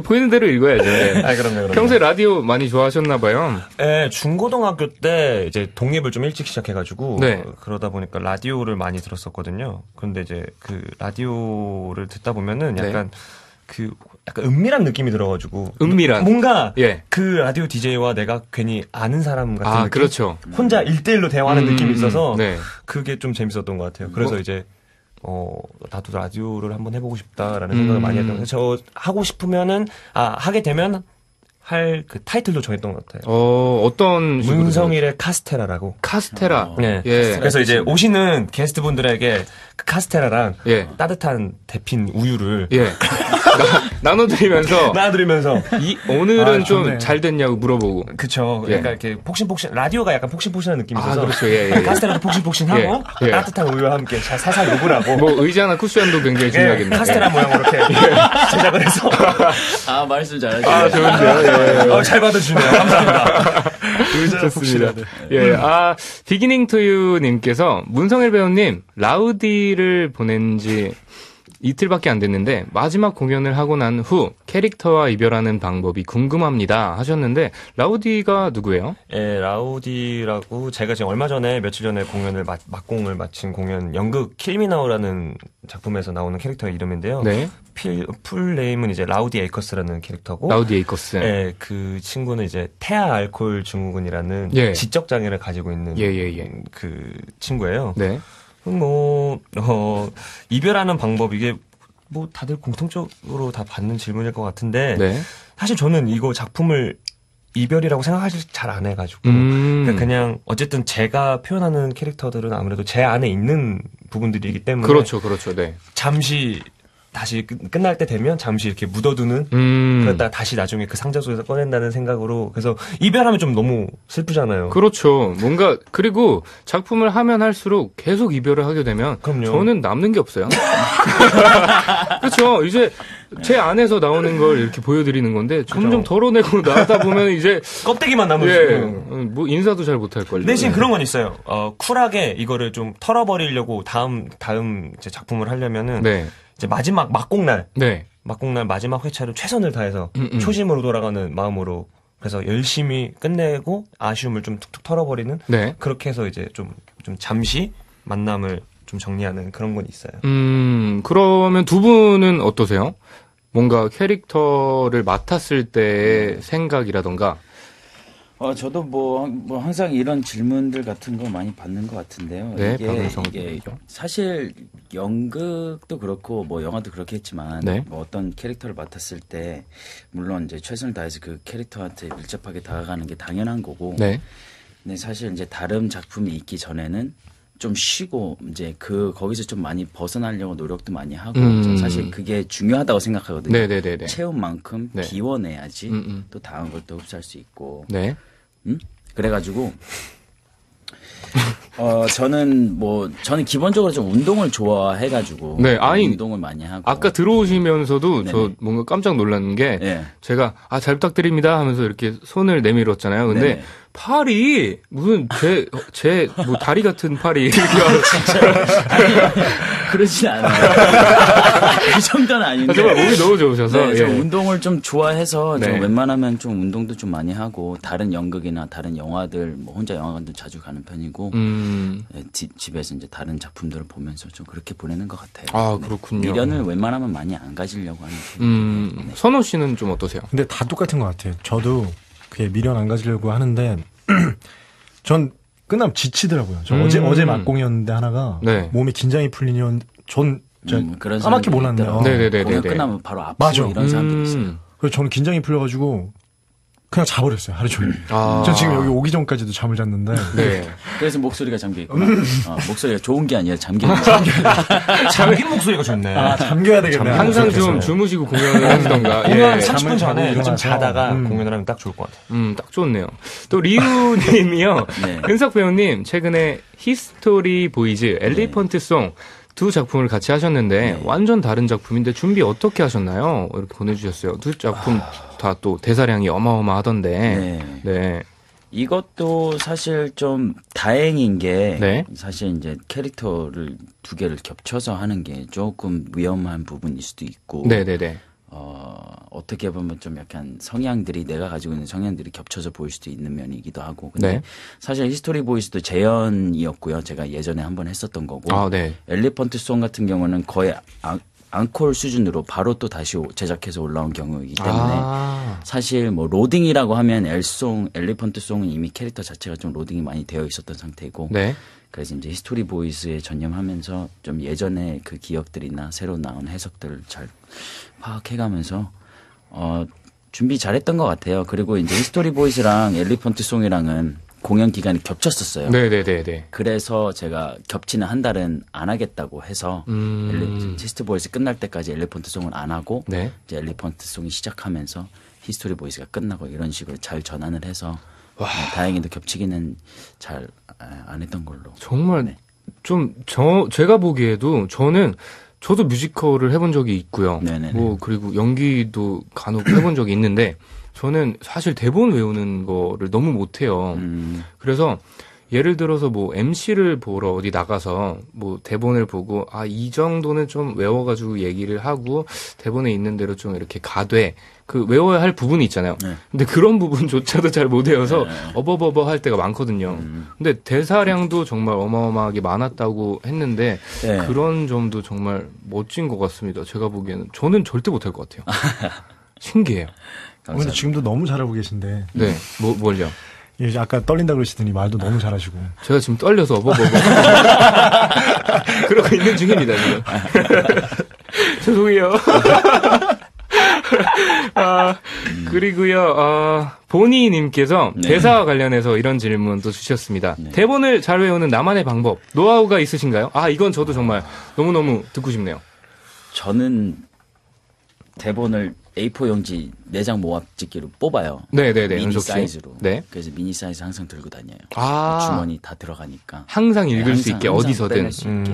보이는 대로 읽어야죠. 네. 아, 그럼요. 평소에 라디오 많이 좋아하셨나 봐요. 네, 중고등학교 때 이제 독립을 좀 일찍 시작해가지고 네. 그러다 보니까 라디오를 많이 들었었거든요. 근데 이제 그 라디오를 듣다 보면은 약간 약간 은밀한 느낌이 들어가지고 은밀한 뭔가 예. 그 라디오 DJ와 내가 괜히 아는 사람 같은 느낌. 그렇죠. 혼자 1대1로 대화하는 느낌이 있어서 네. 그게 좀 재밌었던 것 같아요. 그래서 이제 나도 라디오를 한번 해보고 싶다라는 생각을 많이 했던 거예요. 저 하고 싶으면은 하게 되면 할 그 타이틀도 정했던 것 같아요. 어떤 문성일의 카스테라라고. 카스테라. 네. 예. 그래서 이제 오시는 게스트분들에게 그 카스테라랑 예. 따뜻한 데핀 우유를 예. 나눠드리면서 오늘은 좀 잘 됐냐고 물어보고. 그쵸. 예. 약간 이렇게 폭신폭신 라디오가 약간 폭신폭신한 느낌이 있어서. 그렇죠. 예. 카스테라도 폭신폭신하고 예. 따뜻한 우유와 함께 살살 녹으라고. 뭐 의자나 쿠션도 굉장히 중요하겠네요. 카스테라 모양으로 이렇게 제작을 해서. 말씀 잘하시네요. 좋은데요. 예. 잘 받아주네요. 감사합니다. 좋습니다. 예. 비기닝 투유 님께서 문성일 배우님 라우디를 보낸 지 이틀밖에 안 됐는데 마지막 공연을 하고 난 후 캐릭터와 이별하는 방법이 궁금합니다 하셨는데 라우디가 누구예요? 예, 라우디라고 제가 지금 얼마 전에 며칠 전에 공연을 막공을 마친 공연 연극 킬미나우라는 작품에서 나오는 캐릭터의 이름인데요. 네. 풀 네임은 이제 라우디 에이커스라는 캐릭터고. 라우디 에이커스. 예, 그 친구는 이제 태아 알코올 증후군이라는 예. 지적 장애를 가지고 있는 그 친구예요. 네. 이별하는 방법 이게 뭐 다들 공통적으로 다 받는 질문일 것 같은데 네. 사실 저는 이거 작품을 이별이라고 생각하지 잘 안 해가지고 그냥 어쨌든 제가 표현하는 캐릭터들은 아무래도 제 안에 있는 부분들이기 때문에 그렇죠. 네. 잠시 다시 끝날 때 되면 잠시 이렇게 묻어두는 그러다가 다시 나중에 그 상자 속에서 꺼낸다는 생각으로 그래서 이별하면 좀 너무 슬프잖아요. 그렇죠. 뭔가 그리고 작품을 하면 할수록 계속 이별을 하게 되면 그럼요. 저는 남는 게 없어요. 그렇죠. 이제 제 안에서 나오는 걸 이렇게 보여드리는 건데 점점 덜어내고 나가다 보면 이제 껍데기만 남으시고 뭐 인사도 잘 못할 걸요. 대신 그런 건 있어요. 쿨하게 이거를 좀 털어버리려고 다음 이제 작품을 하려면은 이제 마지막 막공날 마지막 회차를 최선을 다해서 초심으로 돌아가는 마음으로 그래서 열심히 끝내고 아쉬움을 좀 툭툭 털어버리는 그렇게 해서 이제 좀 잠시 만남을 좀 정리하는 그런 건 있어요. 그러면 두 분은 어떠세요? 뭔가 캐릭터를 맡았을 때의 생각이라던가. 저도 뭐 항상 이런 질문들 같은 거 많이 받는 것 같은데요. 네, 이게 사실 연극도 그렇고 뭐 영화도 그렇겠지만 뭐 어떤 캐릭터를 맡았을 때 물론 이제 최선을 다해서 그 캐릭터한테 밀접하게 다가가는 게 당연한 거고. 근데 사실 이제 다른 작품이 있기 전에는 좀 쉬고 이제 거기서 좀 많이 벗어나려고 노력도 많이 하고 사실 그게 중요하다고 생각하거든요. 네네네네. 채운 만큼 비워내야지 또 다음 걸 또 흡수할 수 있고. 그래가지고 저는 기본적으로 좀 운동을 좋아해가지고 운동을 많이 하고 아까 들어오시면서도 저 뭔가 깜짝 놀란 게 제가 잘 부탁드립니다 하면서 이렇게 손을 내밀었잖아요. 근데 팔이 무슨 제 뭐 다리 같은 팔이 이렇게 그러진 않아요. 그 정도는 아닌데 정말 몸이 너무 좋으셔서 저 운동을 좀 좋아해서 좀 웬만하면 좀 운동도 좀 많이 하고 다른 연극이나 다른 영화들 뭐 혼자 영화관도 자주 가는 편이고 집에서 이제 다른 작품들을 보면서 좀 그렇게 보내는 것 같아요. 아 그렇군요. 미련을 웬만하면 많이 안 가지려고 하는 편이에요. 선호 씨는 좀 어떠세요? 근데 다 똑같은 것 같아요. 저도 그게 미련 안 가지려고 하는데 전 끝나면 지치더라고요. 저 어제 막공이었는데 하나가 몸에 긴장이 풀리면 전 까맣게 몰랐네요. 공연 끝나면 바로 아프고 이런 사람들이 있어요. 그래서 저는 긴장이 풀려가지고 그냥 자버렸어요. 하루 종일. 전 지금 여기 오기 전까지도 잠을 잤는데. 그래서 목소리가 잠겨있구나. 목소리가 좋은 게 아니라 잠긴 목소리가 좋네. 잠겨야 되겠네. 항상 좀 주무시고 공연을 하시던가. 공연 30분 전에 좀 자다가 공연을 하면 딱 좋을 것 같아요. 딱 좋네요. 또 리우님이요. 은석 배우님 최근에 히스토리 보이즈, 엘리펀트 송 두 작품을 같이 하셨는데 완전 다른 작품인데 준비 어떻게 하셨나요? 이렇게 보내주셨어요. 두 작품 다 또 대사량이 어마어마하던데. 이것도 사실 좀 다행인 게 사실 이제 캐릭터를 두 개를 겹쳐서 하는 게 조금 위험한 부분일 수도 있고. 어떻게 보면 좀 약간 내가 가지고 있는 성향들이 겹쳐서 보일 수도 있는 면이기도 하고. 근데 사실 히스토리 보이스도 재연이었고요. 제가 예전에 한번 했었던 거고. 엘리펀트 송 같은 경우는 거의 앙콜 수준으로 바로 또 다시 제작해서 올라온 경우이기 때문에 사실 뭐 로딩이라고 하면 엘리펀트 송은 이미 캐릭터 자체가 좀 로딩이 많이 되어 있었던 상태고. 그래서 이제 히스토리 보이스에 전념하면서 좀 예전에 그 기억들이나 새로 나온 해석들을 잘 파악해가면서 준비 잘했던 것 같아요. 그리고 이제 히스토리 보이스랑 엘리펀트 송이랑은 공연 기간이 겹쳤었어요. 그래서 제가 겹치는 한 달은 안 하겠다고 해서 히스토리 보이스 끝날 때까지 엘리펀트 송은 안 하고 이제 엘리펀트 송이 시작하면서 히스토리 보이스가 끝나고 이런 식으로 잘 전환을 해서 다행히도 겹치기는 잘 안 했던 걸로. 정말 제가 보기에도 저도 뮤지컬을 해본 적이 있고요. 뭐 그리고 연기도 간혹 해본 적이 있는데 저는 사실 대본 외우는 거를 너무 못해요. 그래서 예를 들어서 뭐 MC를 보러 어디 나가서 뭐 대본을 보고 이 정도는 좀 외워가지고 얘기를 하고 대본에 있는 대로 좀 이렇게 가되 그 외워야 할 부분이 있잖아요. 네. 근데 그런 부분조차도 잘 못 외워서 어버버버 할 때가 많거든요. 근데 대사량도 정말 어마어마하게 많았다고 했는데 그런 점도 정말 멋진 것 같습니다. 제가 보기에는 저는 절대 못할 것 같아요. 신기해요. 근데 지금도 너무 잘하고 계신데. 네, 뭘요? 예, 아까 떨린다 그러시더니 말도 너무 잘하시고. 제가 지금 떨려서 어버버버. 그러고 있는 중입니다, 지금. 죄송해요. 그리고요, 보니님께서 대사와 관련해서 이런 질문도 주셨습니다. 대본을 잘 외우는 나만의 방법, 노하우가 있으신가요? 이건 저도 정말 너무너무 듣고 싶네요. 저는 대본을 A4 용지 4장 모아 찍기로 뽑아요. 네네네. 미니 연속시. 사이즈로. 네. 그래서 미니 사이즈 항상 들고 다녀요. 주머니 다 들어가니까. 항상 읽을 수 있게, 어디서든. 수 있게.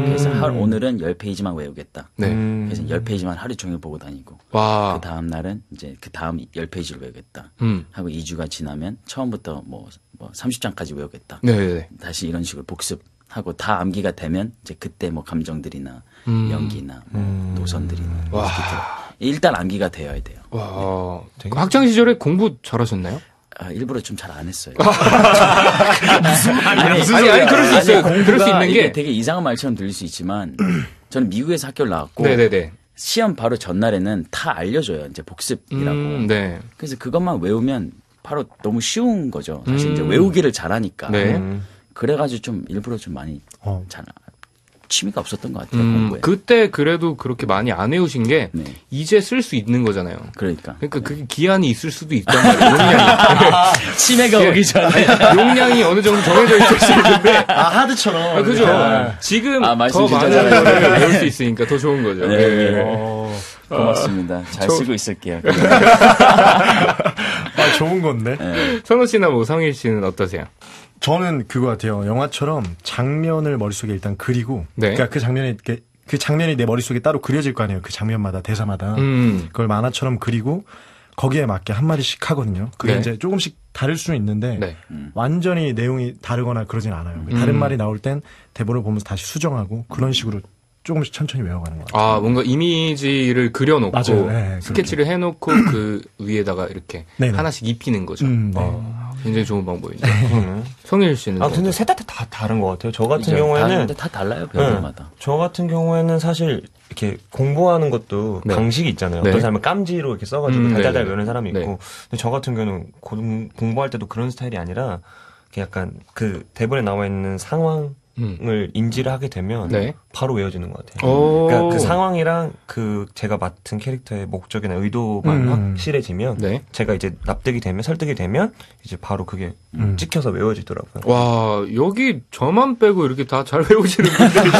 그래서 오늘은 10페이지만 외우겠다. 네. 그래서 10페이지만 하루 종일 보고 다니고. 와. 그 다음 날은 이제 그 다음 10페이지를 외우겠다. 하고 2주가 지나면 처음부터 뭐 30장까지 외우겠다. 네네. 다시 이런 식으로 복습하고 다 암기가 되면 이제 그때 뭐 감정들이나 연기나 노선들이나 일단 암기가 되어야 돼요. 와, 학창 시절에 공부 잘하셨나요? 일부러 좀 잘 안 했어요. 무슨 말이야? 아니, 그럴 수 있어요. 그럴 수 있는 게 되게 이상한 말처럼 들릴 수 있지만 저는 미국에서 학교를 나왔고 네네네. 시험 바로 전날에는 다 알려줘요. 이제 복습이라고. 네. 그래서 그것만 외우면 바로 너무 쉬운 거죠. 사실 이제 외우기를 잘하니까. 네. 그래가지고 좀 일부러 좀 많이 잘 취미가 없었던 것 같아요. 공부에. 그때 그래도 그렇게 많이 안 외우신 게 이제 쓸 수 있는 거잖아요. 그러니까 그게 기한이 있을 수도 있단 말이에요. 용량이. 치매가 오기 전에 용량이 어느 정도 정해져 있을 수 있는데 하드처럼. 그죠. 지금 더 많은 거를 외울 수 있으니까 더 좋은 거죠. 고맙습니다. 잘 쓰고 있을게요. 좋은 건데. 선우 씨나 뭐 성일 씨는 어떠세요? 저는 그거 같아요. 영화처럼 장면을 머릿속에 일단 그리고 그러니까 그 장면이 내 머릿속에 따로 그려질 거 아니에요. 그 장면마다 대사마다. 그걸 만화처럼 그리고 거기에 맞게 한 마디씩 하거든요. 그게 이제 조금씩 다를 수는 있는데 완전히 내용이 다르거나 그러진 않아요. 다른 말이 나올 땐 대본을 보면서 다시 수정하고 그런 식으로 조금씩 천천히 외워가는 것 같아요. 뭔가 이미지를 그려놓고 맞아요. 스케치를 해놓고 그 위에다가 이렇게 하나씩 입히는 거죠. 굉장히 좋은 방법이네요. 성일 씨는? 근데 셋 다 다른 것 같아요. 저 같은 경우에는 다 달라요. 배우마다. 저 같은 경우에는 사실 이렇게 공부하는 것도 방식이 있잖아요. 어떤 사람은 깜지로 이렇게 써가지고 달달달 외우는 사람이 있고, 근데 저 같은 경우는 공부할 때도 그런 스타일이 아니라 약간 그 대본에 나와 있는 상황을 인지를 하게 되면 바로 외워지는 것 같아요. 그러니까 그 상황이랑 그 제가 맡은 캐릭터의 목적이나 의도만 확실해지면 제가 이제 납득이 되면 설득이 되면 이제 바로 그게 찍혀서 외워지더라고요. 와, 여기 저만 빼고 이렇게 다 잘 외우시는 분들이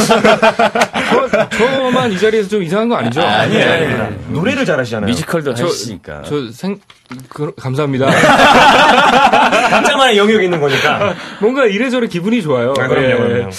저만 이 자리에서 좀 이상한 거 아니죠? 아니에요. 노래를 잘하시잖아요. 뮤지컬도 하시니까. 감사합니다. 각자만의 영역이 있는 거니까. 뭔가 이래저래 기분이 좋아요. 그럼요.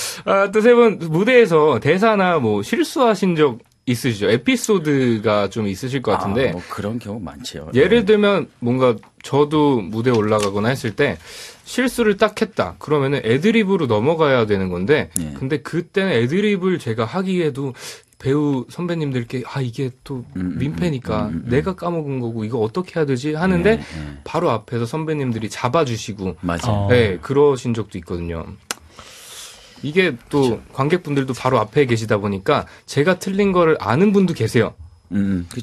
또 세 분 무대에서 대사나 뭐 실수하신 적 있으시죠? 에피소드가 좀 있으실 것 같은데. 뭐 그런 경우 많죠. 예를 들면 뭔가 저도 무대에 올라가거나 했을 때 실수를 딱 했다. 그러면은 애드립으로 넘어가야 되는 건데. 근데 그때는 애드립을 제가 하기에도 배우 선배님들께 이게 또 민폐니까 내가 까먹은 거고 이거 어떻게 해야 되지 하는데 바로 앞에서 선배님들이 잡아주시고 맞아요. 그러신 적도 있거든요. 이게 또 그쵸. 관객분들도 바로 앞에 계시다 보니까 제가 틀린 거를 아는 분도 계세요.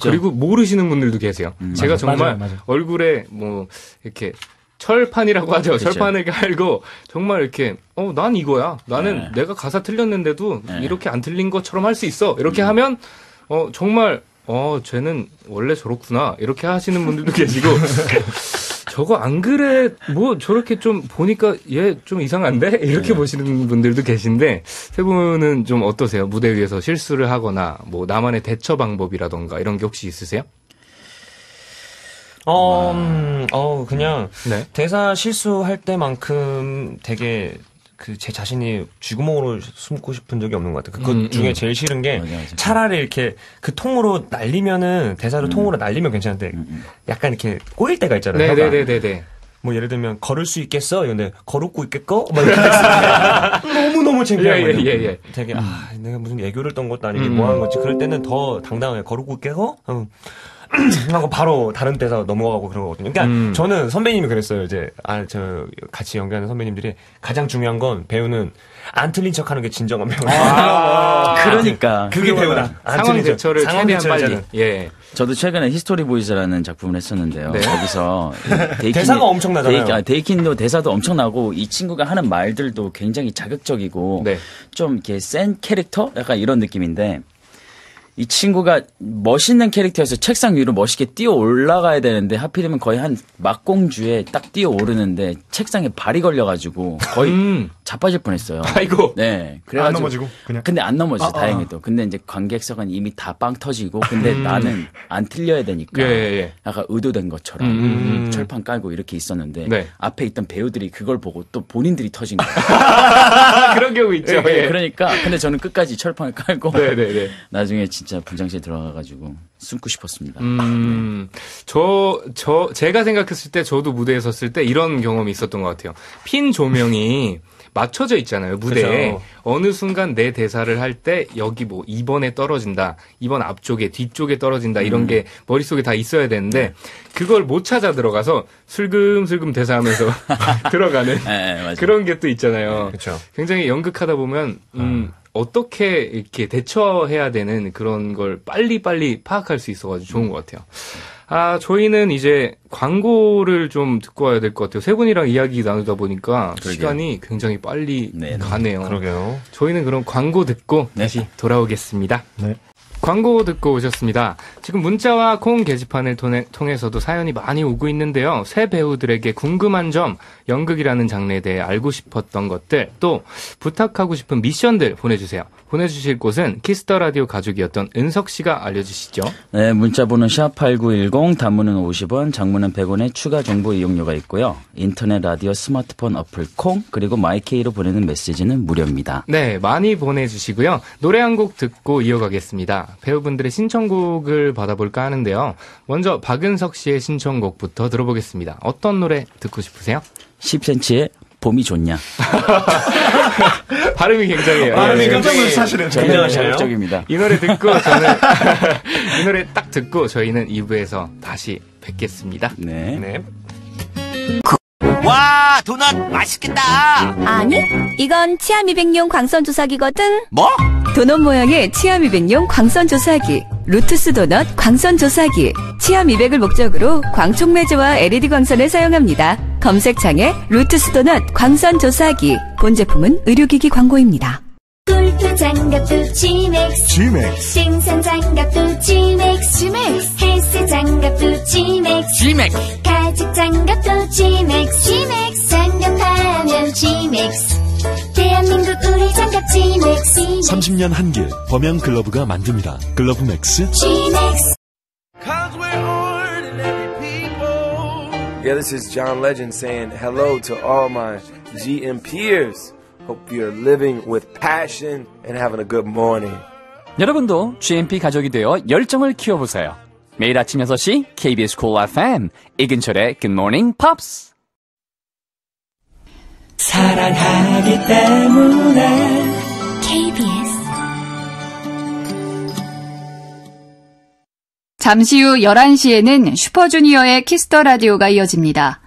그리고 모르시는 분들도 계세요. 제가 정말 맞아요. 얼굴에 뭐 이렇게 철판이라고 하죠. 그쵸. 철판을 갈고 정말 이렇게 난 이거야. 나는 내가 가사 틀렸는데도 이렇게 안 틀린 것처럼 할 수 있어. 이렇게 하면 정말 쟤는 원래 저렇구나. 이렇게 하시는 분들도 계시고 저거 안 그래. 뭐 저렇게 좀 보니까 얘 좀 이상한데? 이렇게 보시는 분들도 계신데 세 분은 좀 어떠세요? 무대 위에서 실수를 하거나 뭐 나만의 대처 방법이라던가 이런 게 혹시 있으세요? 그냥 대사 실수할 때만큼 되게 제 자신이 쥐구멍으로 숨고 싶은 적이 없는 것 같아요. 그것 중에 제일 싫은 게 차라리 이렇게 그 통으로 날리면은 대사를 통으로 날리면 괜찮은데 약간 이렇게 꼬일 때가 있잖아요. 네네네네. 뭐 예를 들면 걸을 수 있겠어? 이런데 걸었고 있겠고? 너무너무 창피한 거예요. 예. 되게 내가 무슨 애교를 떤 것도 아니고 뭐 하는 거지. 그럴 때는 더 당당하게 걸었고 있겠고? 하고 바로 다른 데서 넘어가고 그런 거거든요. 그러니까 저는 선배님이 그랬어요. 이제 저 같이 연기하는 선배님들이 가장 중요한 건 배우는 안 틀린 척하는 게 진정한 배우다. 그러니까 그게 배우다. 상황 대처를 최대한 빨리. 예. 저도 최근에 히스토리 보이즈라는 작품을 했었는데요. 네. 거기서 대사가 엄청나잖아요. 데이킨도 대사도 엄청나고 이 친구가 하는 말들도 굉장히 자극적이고 네. 좀 이렇게 센 캐릭터 약간 이런 느낌인데. 이 친구가 멋있는 캐릭터여서 책상 위로 멋있게 뛰어 올라가야 되는데 하필이면 거의 한 막공주에 딱 뛰어 오르는데 책상에 발이 걸려가지고 거의 자빠질 뻔했어요. 아이고. 네. 그래가지고 안 넘어지고 그냥. 근데 안 넘어져 다행히도. 근데 이제 관객석은 이미 다 빵 터지고 근데 나는 안 틀려야 되니까 약간 의도된 것처럼 철판 깔고 이렇게 있었는데 네. 앞에 있던 배우들이 그걸 보고 또 본인들이 터진 거예요. 그런 경우 있죠. 네, 그러니까 근데 저는 끝까지 철판을 깔고 네네네. 나중에 진짜 분장실 들어가가지고 숨고 싶었습니다. 제가 생각했을 때 저도 무대에 섰을 때 이런 경험이 있었던 것 같아요. 핀 조명이 맞춰져 있잖아요, 무대에. 그쵸. 어느 순간 내 대사를 할 때 여기 뭐 2번에 떨어진다, 2번 앞쪽에, 뒤쪽에 떨어진다 이런 게 머릿속에 다 있어야 되는데 그걸 못 찾아 들어가서 슬금슬금 대사하면서 들어가는 그런 게 또 있잖아요. 그쵸. 굉장히 연극하다 보면 어떻게 이렇게 대처해야 되는 그런 걸 빨리빨리 파악할 수 있어가지고 좋은 것 같아요. 저희는 이제 광고를 좀 듣고 와야 될 것 같아요. 세 분이랑 이야기 나누다 보니까 그러게요. 시간이 굉장히 빨리 가네요. 그러게요. 저희는 그럼 광고 듣고 다시 돌아오겠습니다. 네. 광고 듣고 오셨습니다. 지금 문자와 콩 게시판을 통해서도 사연이 많이 오고 있는데요. 새 배우들에게 궁금한 점, 연극이라는 장르에 대해 알고 싶었던 것들, 또 부탁하고 싶은 미션들 보내주세요. 보내주실 곳은 키스더라디오 가족이었던 은석 씨가 알려주시죠. 네, 문자번호 샵8910, 단문은 50원, 장문은 100원의 추가 정보 이용료가 있고요. 인터넷 라디오 스마트폰 어플 콩, 그리고 마이케이로 보내는 메시지는 무료입니다. 네, 많이 보내주시고요. 노래 한 곡 듣고 이어가겠습니다. 배우분들의 신청곡을 받아볼까 하는데요. 먼저 박은석 씨의 신청곡부터 들어보겠습니다. 어떤 노래 듣고 싶으세요? 10cm의 봄이 좋냐. 발음이 굉장해요. 발음이 깜짝 놀랐어요, 사실은. 굉장히 자극적입니다. 이 노래 듣고 저는 이 노래 딱 듣고 저희는 2부에서 다시 뵙겠습니다. 네. 와, 도넛 맛있겠다. 아니, 이건 치아미백용 광선조사기거든. 뭐? 도넛 모양의 치아미백용 광선조사기. 루투스 도넛 광선조사기. 치아미백을 목적으로 광촉매제와 LED 광선을 사용합니다. 검색창에 루투스 도넛 광선조사기. 본 제품은 의료기기 광고입니다. 골프 장갑도 G맥스. 생산 장갑도 G맥스. 헬스 장갑도 G맥스. 가죽 장갑도 G맥스. 장갑하면 G맥스. 대한민국 우리 장갑 G맥스. 30년 한길 범양 글러브가 만듭니다. 글러브 맥스. G맥스. Yeah, this is John Legend saying hello to all my GM peers. Hope you're living with passion and having a good morning. 여러분도 GMP 가족이 되어 열정을 키워보세요. 매일 아침 6시 KBS Cool FM 이근철의 Good Morning Pops. 사랑하기 때문에 KBS. 잠시 후 11시에는 슈퍼주니어의 키스더 라디오가 이어집니다.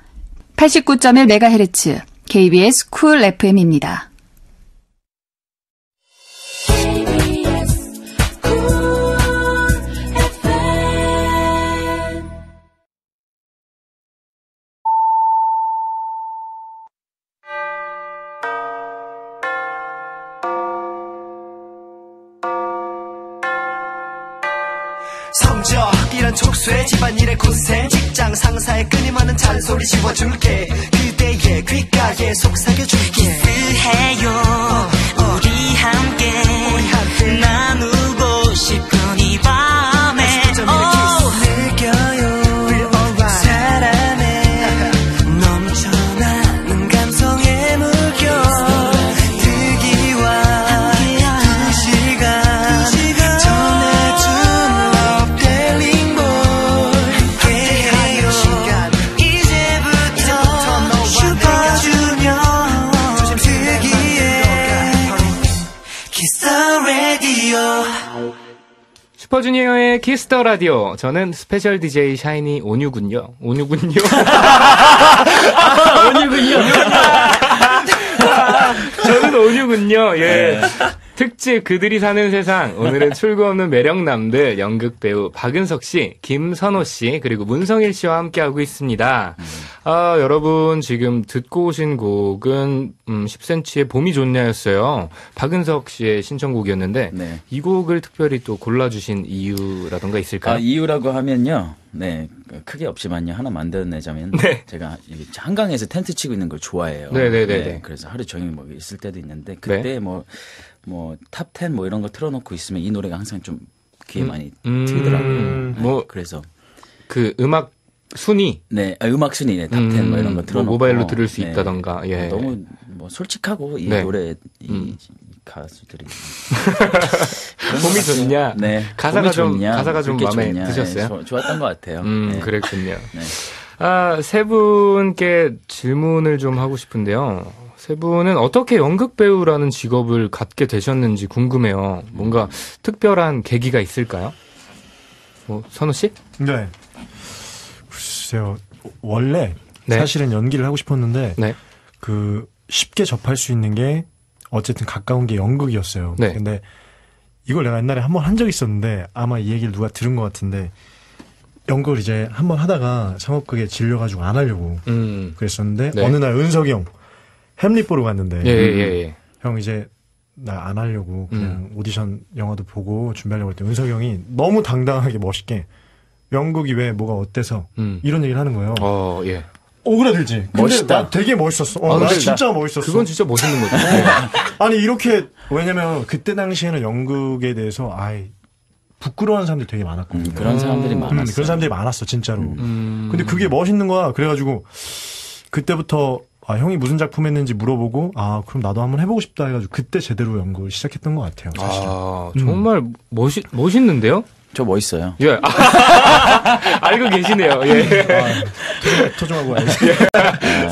89.1MHz KBS 쿨 FM입니다. 성적 이런 촉수에 집안일의 고생 직장 상사의 끊임없는 잔소리 씹어줄게 그대의 귓가에 속삭여줄게 키스해요 우리 함께 나누고 싶은 이 밤에 느껴요 사랑에 넘쳐나는 감성에 물겨 듣기와 그 시간 전해준 이제부터 Kiss the Radio. 슈퍼주니어의 키스 더 라디오. 저는 스페셜 DJ 샤이니 온유군요. 온유군요. 저는 온유군요. 예. 특집 그들이 사는 세상. 오늘은 출구 없는 매력남들 연극 배우 박은석 씨, 김선호 씨, 그리고 문성일 씨와 함께하고 있습니다. 여러분 지금 듣고 오신 곡은 10cm의 봄이 좋냐였어요. 박은석 씨의 신청곡이었는데 네. 이 곡을 특별히 또 골라주신 이유라던가 있을까요? 이유라고 하면요. 네, 크게 없지만요. 하나 만들어내자면 네. 제가 한강에서 텐트 치고 있는 걸 좋아해요. 네네네. 네, 그래서 하루 종일 뭐 있을 때도 있는데 그때 네. 뭐 탑 10 뭐 이런 거 틀어놓고 있으면 이 노래가 항상 좀 귀에 많이 들더라고요. 네, 그래서 그 음악 순위? 네, 음악 순위, 네, 탑 10 뭐 이런 거 틀어놓고 모바일로 들을 수 네, 있다던가. 예. 너무 뭐 솔직하고 이 네. 노래 이 가수들이 봄이 좋냐? 네, 가사가 좀 마음에 좋냐? 드셨어요? 네, 좋았던 것 같아요. 네. 그랬군요. 네. 세 분께 질문을 좀 하고 싶은데요. 세 분은 어떻게 연극 배우라는 직업을 갖게 되셨는지 궁금해요. 뭔가 특별한 계기가 있을까요? 선우 씨? 네. 글쎄요. 원래 네. 사실은 연기를 하고 싶었는데 네. 그 쉽게 접할 수 있는 게 어쨌든 가까운 게 연극이었어요. 네. 근데 이걸 내가 옛날에 한번 한 적이 있었는데 아마 이 얘기를 누가 들은 것 같은데 연극을 이제 한번 하다가 상업극에 질려가지고 안 하려고 그랬었는데 네. 어느 날 은석이 형 햄릿 보러 갔는데 예. 형 이제 나 안 하려고 그냥 오디션 영화도 보고 준비하려고 했더니 은석이 형이 너무 당당하게 멋있게 연극이 왜 뭐가 어때서 이런 얘기를 하는 거예요. 예. 오그라들지. 멋있다. 나 되게 멋있었어. 나 진짜 멋있었어. 그건 진짜 멋있는 거죠. 아니 이렇게 왜냐면 그때 당시에는 연극에 대해서 부끄러워하는 사람들이 되게 많았거든요. 그런 사람들이 많았어. 그런 사람들이 많았어 진짜로. 근데 그게 멋있는 거야. 그래가지고 그때부터 형이 무슨 작품 했는지 물어보고 그럼 나도 한번 해보고 싶다 해가지고 그때 제대로 연극을 시작했던 것 같아요. 사실은. 정말 멋있는데요? 저 멋있어요. 예. 알고 계시네요. 예. 토종하고 와야지.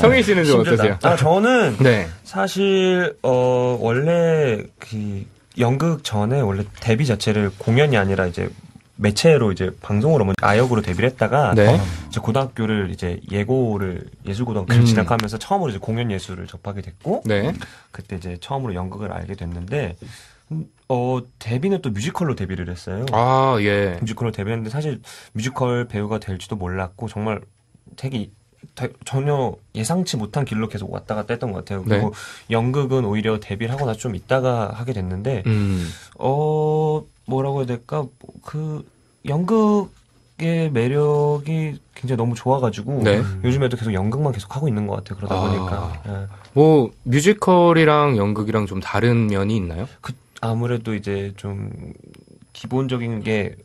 성일 씨는 좀 어떠세요? 저는 네. 사실 원래 그 연극 전에 원래 데뷔 자체를 공연이 아니라 이제 매체로 이제 방송으로 아역으로 데뷔를 했다가 네. 이제 고등학교를 이제 예술고등학교를 진학하면서 처음으로 이제 공연 예술을 접하게 됐고 네. 그때 이제 처음으로 연극을 알게 됐는데 데뷔는 또 뮤지컬로 데뷔를 했어요. 예. 뮤지컬로 데뷔했는데 사실 뮤지컬 배우가 될지도 몰랐고 정말 되게 전혀 예상치 못한 길로 계속 왔다 갔다 했던 것 같아요. 그리고 연극은 오히려 데뷔를 하고 나서 좀 있다가 하게 됐는데 뭐라고 해야 될까? 그 연극의 매력이 굉장히 너무 좋아가지고 네. 요즘에도 계속 연극만 계속 하고 있는 것 같아요. 그러다 보니까 뮤지컬이랑 연극이랑 좀 다른 면이 있나요? 아무래도 이제 좀 기본적인 게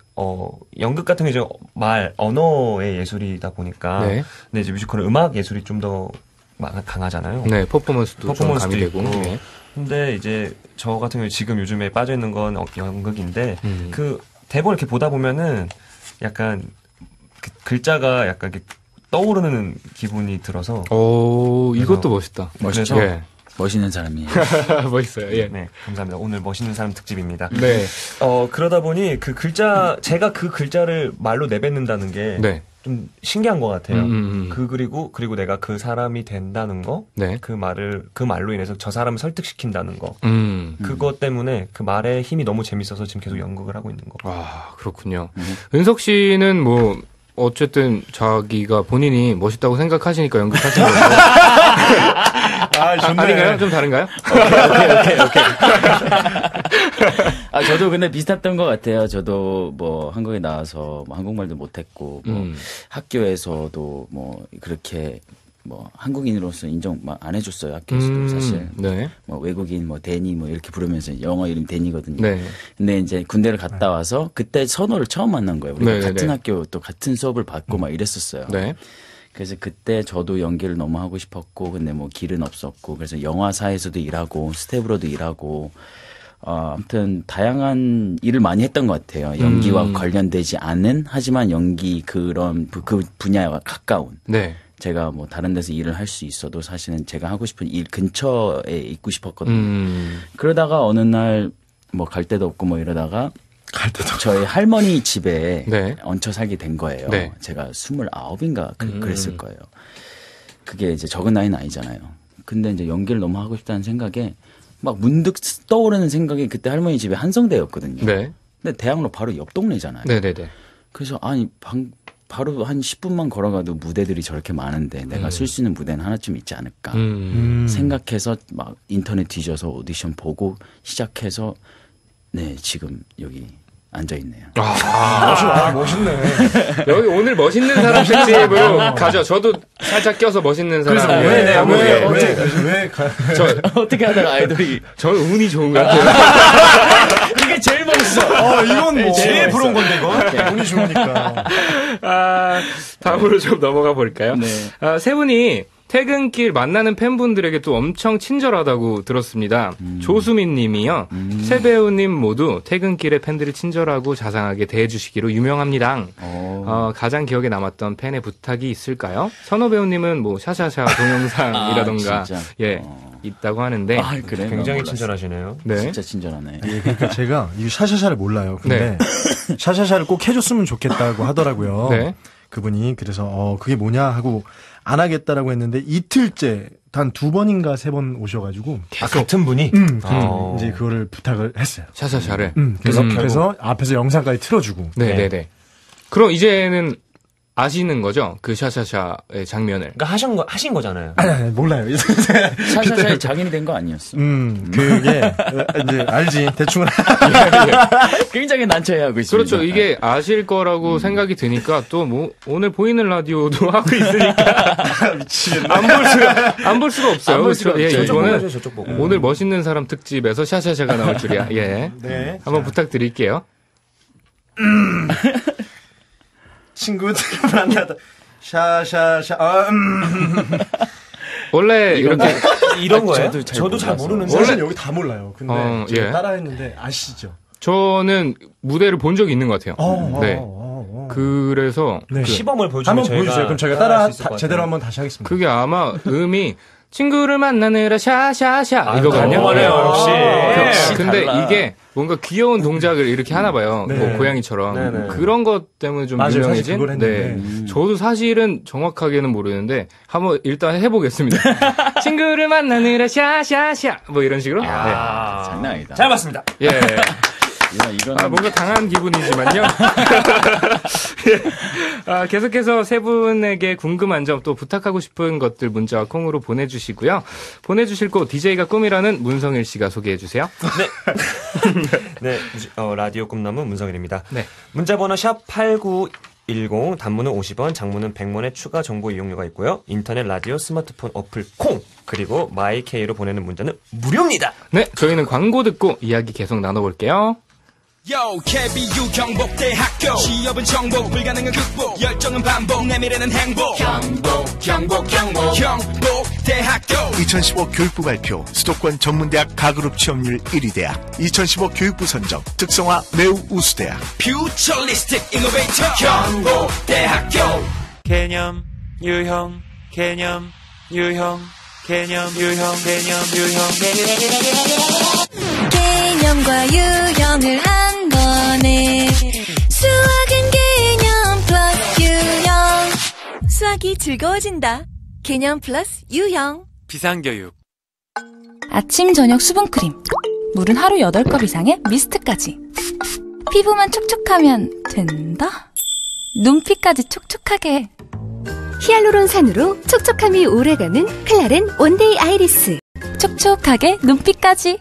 연극 같은 게 이제 언어의 예술이다 보니까 네. 근데 이제 뮤지컬은 음악 예술이 좀 더 강하잖아요. 네, 퍼포먼스도 좀 가미되고. 네. 근데 이제 저 같은 경우 지금 요즘에 빠져 있는 건 연극인데 그 대본 이렇게 보다 보면은 약간 그 글자가 약간 이렇게 떠오르는 기분이 들어서. 이것도 멋있다. 멋있죠. 예. 멋있는 사람이에요. 멋있어요. 예. 네, 감사합니다. 오늘 멋있는 사람 특집입니다. 네. 그러다 보니 그 글자 제가 그 글자를 말로 내뱉는다는 게. 네. 좀 신기한 것 같아요. 그리고 내가 그 사람이 된다는 거, 네. 그 말로 인해서 저 사람을 설득시킨다는 거, 그것 때문에 그 말의 힘이 너무 재밌어서 지금 계속 연극을 하고 있는 거. 그렇군요. 은석 씨는 어쨌든 자기가 본인이 멋있다고 생각하시니까 연극하시는 거고. 좋네. 아닌가요? 좀 다른가요? 오케이. 저도 근데 비슷했던 것 같아요. 저도 한국에 나와서 한국말도 못했고, 학교에서도 그렇게 한국인으로서 인정 안 해줬어요. 학교에서도 사실. 네. 외국인 데니 이렇게 부르면서 영어 이름 데니거든요. 네. 근데 이제 군대를 갔다 와서 그때 선호를 처음 만난 거예요. 우리가 네네네. 같은 학교 또 같은 수업을 받고 이랬었어요. 네. 그래서 그때 저도 연기를 너무 하고 싶었고, 근데 길은 없었고, 그래서 영화사에서도 일하고, 스텝으로도 일하고, 아무튼 다양한 일을 많이 했던 것 같아요. 연기와 관련되지 않은, 하지만 연기 그 분야와 가까운. 네. 제가 다른 데서 일을 할 수 있어도 사실은 제가 하고 싶은 일 근처에 있고 싶었거든요. 그러다가 어느 날 뭐 갈 데도 없고 뭐 이러다가 저희 할머니 집에 네. 얹혀 살게 된 거예요. 네. 제가 29인가 그랬을 거예요. 그게 이제 적은 나이는 아니잖아요. 근데 이제 연기를 너무 하고 싶다는 생각에 막 문득 떠오르는 생각이 그때 할머니 집에 한성대였거든요. 네. 근데 대학로 바로 옆 동네잖아요. 네네네. 그래서 아니 바로 한 10분만 걸어가도 무대들이 저렇게 많은데 내가 쓸 수 있는 무대는 하나쯤 있지 않을까 생각해서 막 인터넷 뒤져서 오디션 보고 시작해서 네 지금 여기 앉아있네요. 멋있네. 여기 오늘 멋있는 사람 특집으로 가죠. 저도 살짝 껴서 멋있는 사람. 그래서 왜 저 어떻게 하다가 아이돌이. 저는 운이 좋은 것 같아요. 그게 제일 멋있어. 이건 뭐. 제일 부러운 건데, 이거. 운이 좋으니까. 다음으로 좀 넘어가 볼까요? 네. 세 분이 퇴근길 만나는 팬분들에게 또 엄청 친절하다고 들었습니다. 조수민 님이요. 세 배우님 모두 퇴근길에 팬들을 친절하고 자상하게 대해주시기로 유명합니다. 가장 기억에 남았던 팬의 부탁이 있을까요? 선호 배우님은 뭐 샤샤샤 동영상이라던가 있다고 하는데 그래? 굉장히 친절하시네요. 네. 진짜 친절하네. 예, 그러니까 제가 이 샤샤샤를 몰라요. 근데 샤샤샤를 꼭 해줬으면 좋겠다고 하더라고요. 네. 그분이 그래서 그게 뭐냐 하고 안 하겠다라고 했는데 이틀째 단 2번인가 3번 오셔가지고 같은 분이 이제 그거를 부탁을 했어요. 샤샤샤를. 그래서 앞에서 영상까지 틀어주고. 네네네. 그럼 이제는 아시는 거죠? 그 샤샤샤의 장면을. 그러니까 하신 거잖아요. 아니, 몰라요. 샤샤샤의 장인이 된 거 아니었어. 그게, 이제, 알지. 대충은. 굉장히 난처해하고 있습니다. 그렇죠. 이게 아실 거라고 생각이 드니까 또 뭐, 오늘 보이는 라디오도 하고 있으니까. 미치겠네. 안 볼 수가 없어요. 그렇죠. 예, 이거는 오늘 멋있는 사람 특집에서 샤샤샤가 나올 줄이야. 예. 네. 한번 부탁드릴게요. 친구들 만나다 샤샤샤 원래 이렇게 이런 거예요? 저도 잘 모르는데 원래 여기 다 몰라요. 근데 제가 따라했는데 아시죠? 저는 무대를 본 적이 있는 것 같아요. 네. 그래서 시범을 보여주면 한번 보여주세요. 그럼 저희가 따라 제대로 한번 다시 하겠습니다. 그게 아마 음이 친구를 만나느라 샤샤샤 이거거든요. 역시. 근데 이게 뭔가 귀여운 동작을 이렇게 하나 봐요. 뭐 고양이처럼. 그런 것 때문에 좀 유명해진. 네. 저도 사실은 정확하게는 모르는데 한번 일단 해보겠습니다. 친구를 만나느라 샤샤샤 뭐 이런 식으로. 장난 아니다. 잘 봤습니다. 예. 뭔가 당한 기분이지만요. 계속해서 세 분에게 궁금한 점 또 부탁하고 싶은 것들 문자와 콩으로 보내주시고요. 보내주실 곳 DJ가 꿈이라는 문성일 씨가 소개해주세요. 네. 라디오 꿈나무 문성일입니다. 네. 문자번호 샵8910 단문은 50원, 장문은 100원의 추가 정보 이용료가 있고요. 인터넷 라디오 스마트폰 어플 콩 그리고 마이케이로 보내는 문자는 무료입니다. 네. 저희는 광고 듣고 이야기 계속 나눠볼게요. Yo, KB 유경복대학교 취업은 정복 불가능한 극복 열정은 반복 내 미래는 행복 경복대학교 2015 교육부 발표 수도권 전문대학 가그룹 취업률 1위 대학 2015 교육부 선정 특성화 매우 우수대학 퓨처리스틱 이노베이터 경복대학교 개념 유형 개념 유형 개념 유형 개념 유형 개념과 유형을 한 번에 수학은 개념 플러스 유형 수학이 즐거워진다. 개념 플러스 유형 비상교육 아침 저녁 수분크림 물은 하루 8컵 이상의 미스트까지 피부만 촉촉하면 된다. 눈피까지 촉촉하게 히알루론산으로 촉촉함이 오래가는 클라렌 원데이 아이리스 촉촉하게 눈빛까지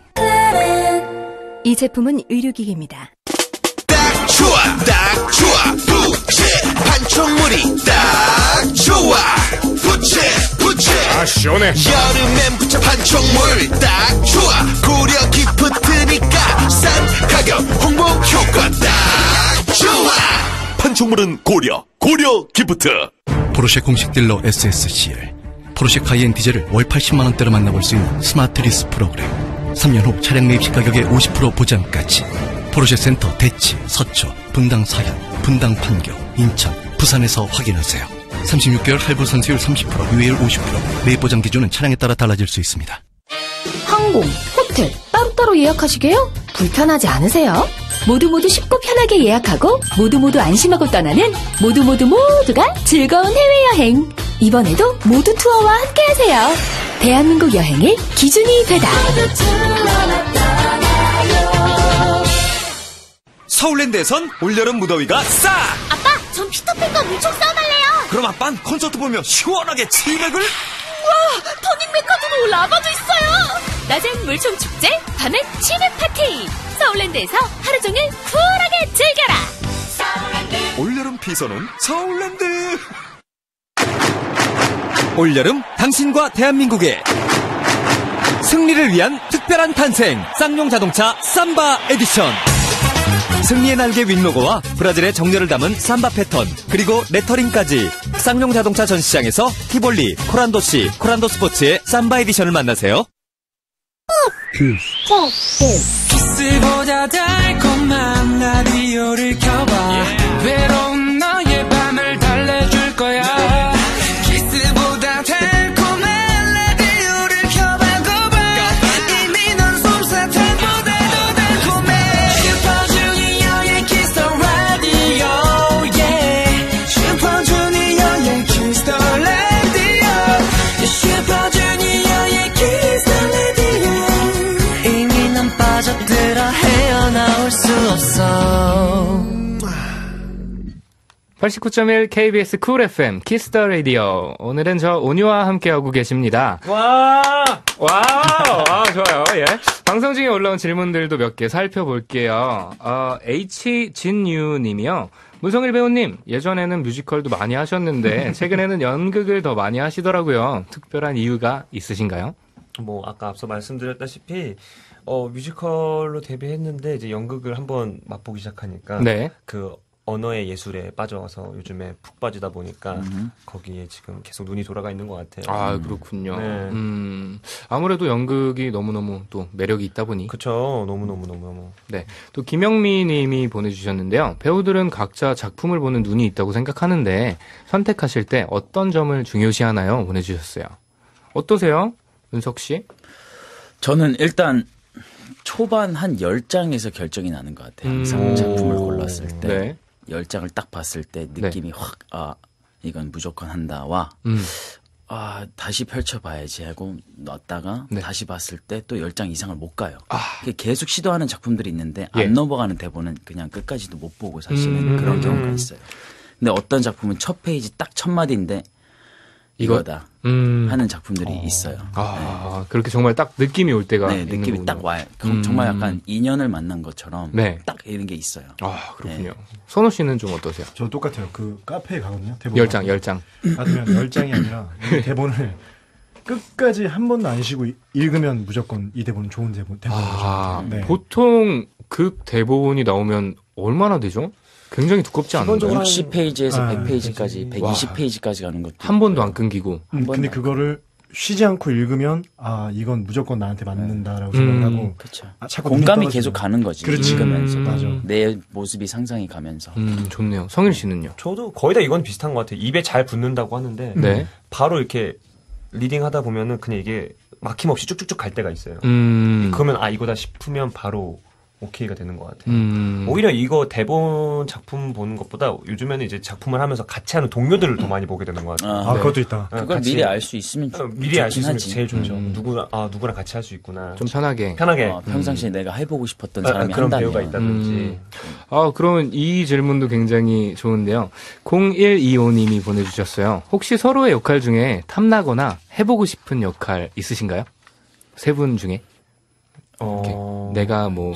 이 제품은 의료기기입니다. 딱 좋아 부채 반쪽물이 딱 좋아 부채 시원해. 여름엔 부채 반쪽물 딱 좋아 고려 기프트니까 싼 가격 홍보 효과 딱 좋아 반쪽물은 고려 기프트. 포르쉐 공식 딜러 SSCL 포르쉐 카이엔 디젤을 월 80만원대로 만나볼 수 있는 스마트 리스 프로그램 3년 후 차량 매입 시 가격의 50% 보장까지 포르쉐 센터 대치, 서초, 분당 사현, 분당 판교, 인천, 부산에서 확인하세요. 36개월 할부 선세율 30%, 유예율 50%, 매입 보장 기준은 차량에 따라 달라질 수 있습니다. 항공, 호텔 따로따로 예약하시게요? 불편하지 않으세요? 모두 쉽고 편하게 예약하고 모두 안심하고 떠나는 모두가 즐거운 해외여행. 이번에도 모두 투어와 함께하세요. 대한민국 여행의 기준이 되다. 서울랜드에선 올여름 무더위가 싹! 아빠, 전 피터팬과 물총 싸움 할래요. 그럼 아빤 콘서트 보며 시원하게 치맥을? 우와, 터닝메카드도 라바도 있어요. 낮엔 물총 축제, 밤엔 치맥 파티. 서울랜드에서 하루 종일 쿨하게 즐겨라. 서울랜드. 올여름 피서는 서울랜드. 올여름 당신과 대한민국의 승리를 위한 특별한 탄생 쌍용 자동차 삼바 에디션. 승리의 날개 윙로고와 브라질의 정열을 담은 삼바 패턴 그리고 레터링까지 쌍용 자동차 전시장에서 티볼리, 코란도시, 코란도 스포츠의 삼바 에디션을 만나세요. 키스보다 달콤한 라디오를 켜봐. 외로운 너의 밤을 달래줄 거야. 키스보다 달콤한 라디오를 켜봐. 이미 넌 솜사탕보다도 달콤해. 슈퍼주니어의 키스 더 라디오. 슈퍼주니어의 키스 더 라디오. 슈퍼주니어의 키스 더 라디오. 이미 넌 빠져들어 헤어나올 수 없어. 89.1 KBS 쿨 FM 키스 더 라디오. 오늘은 저 온유와 함께하고 계십니다. 와, 좋아요. 예. 방송 중에 올라온 질문들도 몇 개 살펴볼게요. H진유 님이요. 문성일 배우님, 예전에는 뮤지컬도 많이 하셨는데 최근에는 연극을 더 많이 하시더라고요. 특별한 이유가 있으신가요? 뭐 아까 앞서 말씀드렸다시피 뮤지컬로 데뷔했는데 이제 연극을 한번 맛보기 시작하니까 네. 그 언어의 예술에 빠져서 요즘에 푹 빠지다 보니까 거기에 지금 계속 눈이 돌아가 있는 것 같아요. 아, 그렇군요. 네. 아무래도 연극이 너무너무 또 매력이 있다 보니. 그렇죠. 너무너무. 네. 또 김영미 님이 보내주셨는데요. 배우들은 각자 작품을 보는 눈이 있다고 생각하는데 선택하실 때 어떤 점을 중요시하나요? 보내주셨어요. 어떠세요? 은석 씨? 저는 일단 초반 한 10장에서 결정이 나는 것 같아요. 항상 작품을 골랐을 때. 네. 10장을 딱 봤을 때 느낌이 확, 이건 무조건 한다와, 다시 펼쳐봐야지 하고 넣었다가 다시 봤을 때 또 10장 이상을 못 가요. 계속 시도하는 작품들이 있는데 안 넘어가는 대본은 그냥 끝까지도 못 보고 사실은 그런 경우가 있어요. 근데 어떤 작품은 첫 페이지 딱 첫 마디인데 이거다 하는 작품들이 있어요. 네. 그렇게 정말 딱 느낌이 올 때가 있는 느낌이 거군요. 딱 와요. 정말 약간 인연을 만난 것처럼 딱 이런 게 있어요. 그렇군요. 선호 씨는 좀 어떠세요? 저 똑같아요. 그 카페에 가거든요. 대본 10장. 받으면 10장이 아니라 이 대본을 끝까지 한 번도 안 쉬고 읽으면 무조건 이 대본은 좋은 대본이죠. 네. 보통 극 대본이 나오면 얼마나 되죠? 굉장히 두껍지 않나요? 60페이지에서 100페이지까지, 120페이지까지 가는 것도 한 번도 안 끊기고. 근데 그거를 쉬지 않고 읽으면 이건 무조건 나한테 맞는다라고 생각을 하고 자꾸 공감이 계속 가는 거지. 그렇지. 읽으면서 맞아. 내 모습이 상상이 가면서. 좋네요. 성일 씨는요? 저도 거의 다 이건 비슷한 것 같아요. 입에 잘 붙는다고 하는데 바로 이렇게 리딩하다 보면은 그냥 이게 막힘없이 쭉쭉쭉 갈 때가 있어요. 그러면 이거다 싶으면 바로 오케이가 되는 것 같아요. 오히려 이거 대본 작품 보는 것보다 요즘에는 이제 작품을 하면서 같이 하는 동료들을 더 많이 보게 되는 것 같아요. 그것도 있다. 그걸 미리 알 수 있으면 미리 알 수 있으면 제일 좋죠. 누구랑 같이 할 수 있구나. 좀 편하게. 평상시에 내가 해보고 싶었던 사람이 그런 한다면. 배우가 있다든지. 그러면 이 질문도 굉장히 좋은데요. 0125님이 보내주셨어요. 혹시 서로의 역할 중에 탐나거나 해보고 싶은 역할 있으신가요? 세 분 중에? 내가 뭐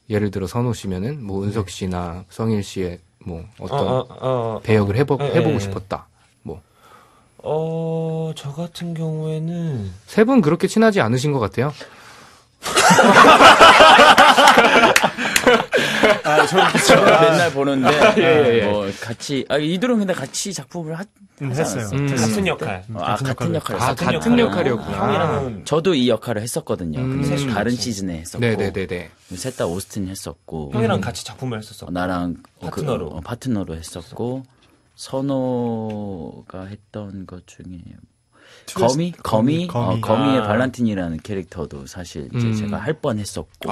예를 들어 선호 씨면은 뭐 은석 씨나 성일 씨의 뭐 어떤 배역을 해보고 싶었다. 뭐. 저 같은 경우에는 세 분 그렇게 친하지 않으신 것 같아요. 저는 맨날 보는데 뭐 같이 이들은 근데 같이 작품을 했어요. 같은 역할. 같은 역할. 같은 역할이었구나. 저도 이 역할을 했었거든요. 근데 다른 시즌에 했었고. 네네네네. 셋 다 오스틴 했었고. 형이랑 같이 작품을 했었어. 나랑 파트너로 했었고. 선호가 했던 것 중에 거미의 발란틴이라는 캐릭터도 사실 이제 제가 할 뻔했었고,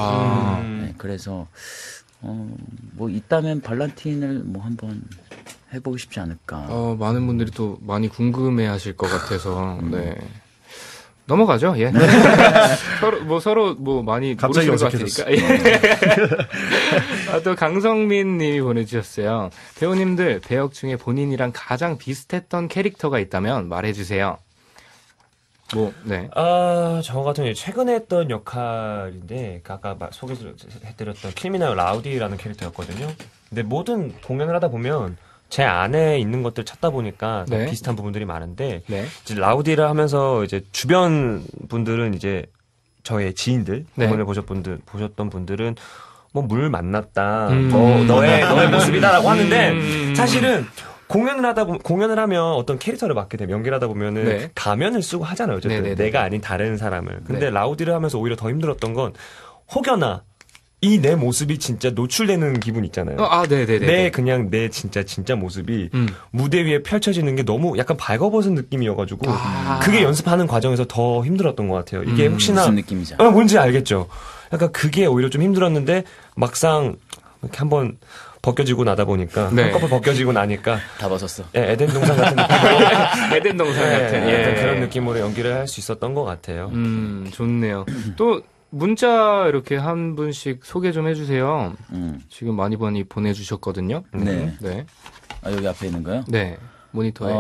네, 그래서 뭐 있다면 발란틴을 뭐 한번 해보고 싶지 않을까. 많은 분들이 또 많이 궁금해하실 것 같아서, 네. 넘어가죠, 예. 서로 많이 갑자기 모르시는 것 같으니까. 예. 또 강성민 님이 보내주셨어요. 배우님들, 배역 중에 본인이랑 가장 비슷했던 캐릭터가 있다면 말해주세요. 네. 저 같은 경우에 최근에 했던 역할인데, 아까 소개해드렸던 킬미나요 라우디라는 캐릭터였거든요. 근데 모든 공연을 하다 보면, 제 안에 있는 것들 찾다 보니까 네. 비슷한 부분들이 많은데 네. 이제 라우디를 하면서 이제 주변 분들은 이제 저의 지인들 네. 공연을 보셨던 분들은 뭐 물 만났다 너의 모습이다라고 하는데 사실은 공연을 하면 어떤 캐릭터를 맡게 되면 연기를 하다 보면은 네. 가면을 쓰고 하잖아요. 어쨌든 네네네. 내가 아닌 다른 사람을. 근데 네. 라우디를 하면서 오히려 더 힘들었던 건 혹여나 이 내 모습이 진짜 노출되는 기분 있잖아요. 네네네. 내 진짜 모습이 무대 위에 펼쳐지는 게 너무 약간 발거벗은 느낌이어가지고 그게 연습하는 과정에서 더 힘들었던 것 같아요. 이게 혹시나 무슨 느낌이죠? 뭔지 알겠죠. 약간 그게 오히려 좀 힘들었는데 막상 이렇게 한번 벗겨지고 나다 보니까 네. 한꺼풀 벗겨지고 나니까 다 벗었어. 예, 에덴 동산 같은 느낌. 에덴 동산 같은 예. 그런 느낌으로 연기를 할 수 있었던 것 같아요. 좋네요. 또 문자 이렇게 한 분씩 소개 좀 해주세요. 지금 많이 보내주셨거든요. 네. 네. 여기 앞에 있는 거요? 네. 모니터에.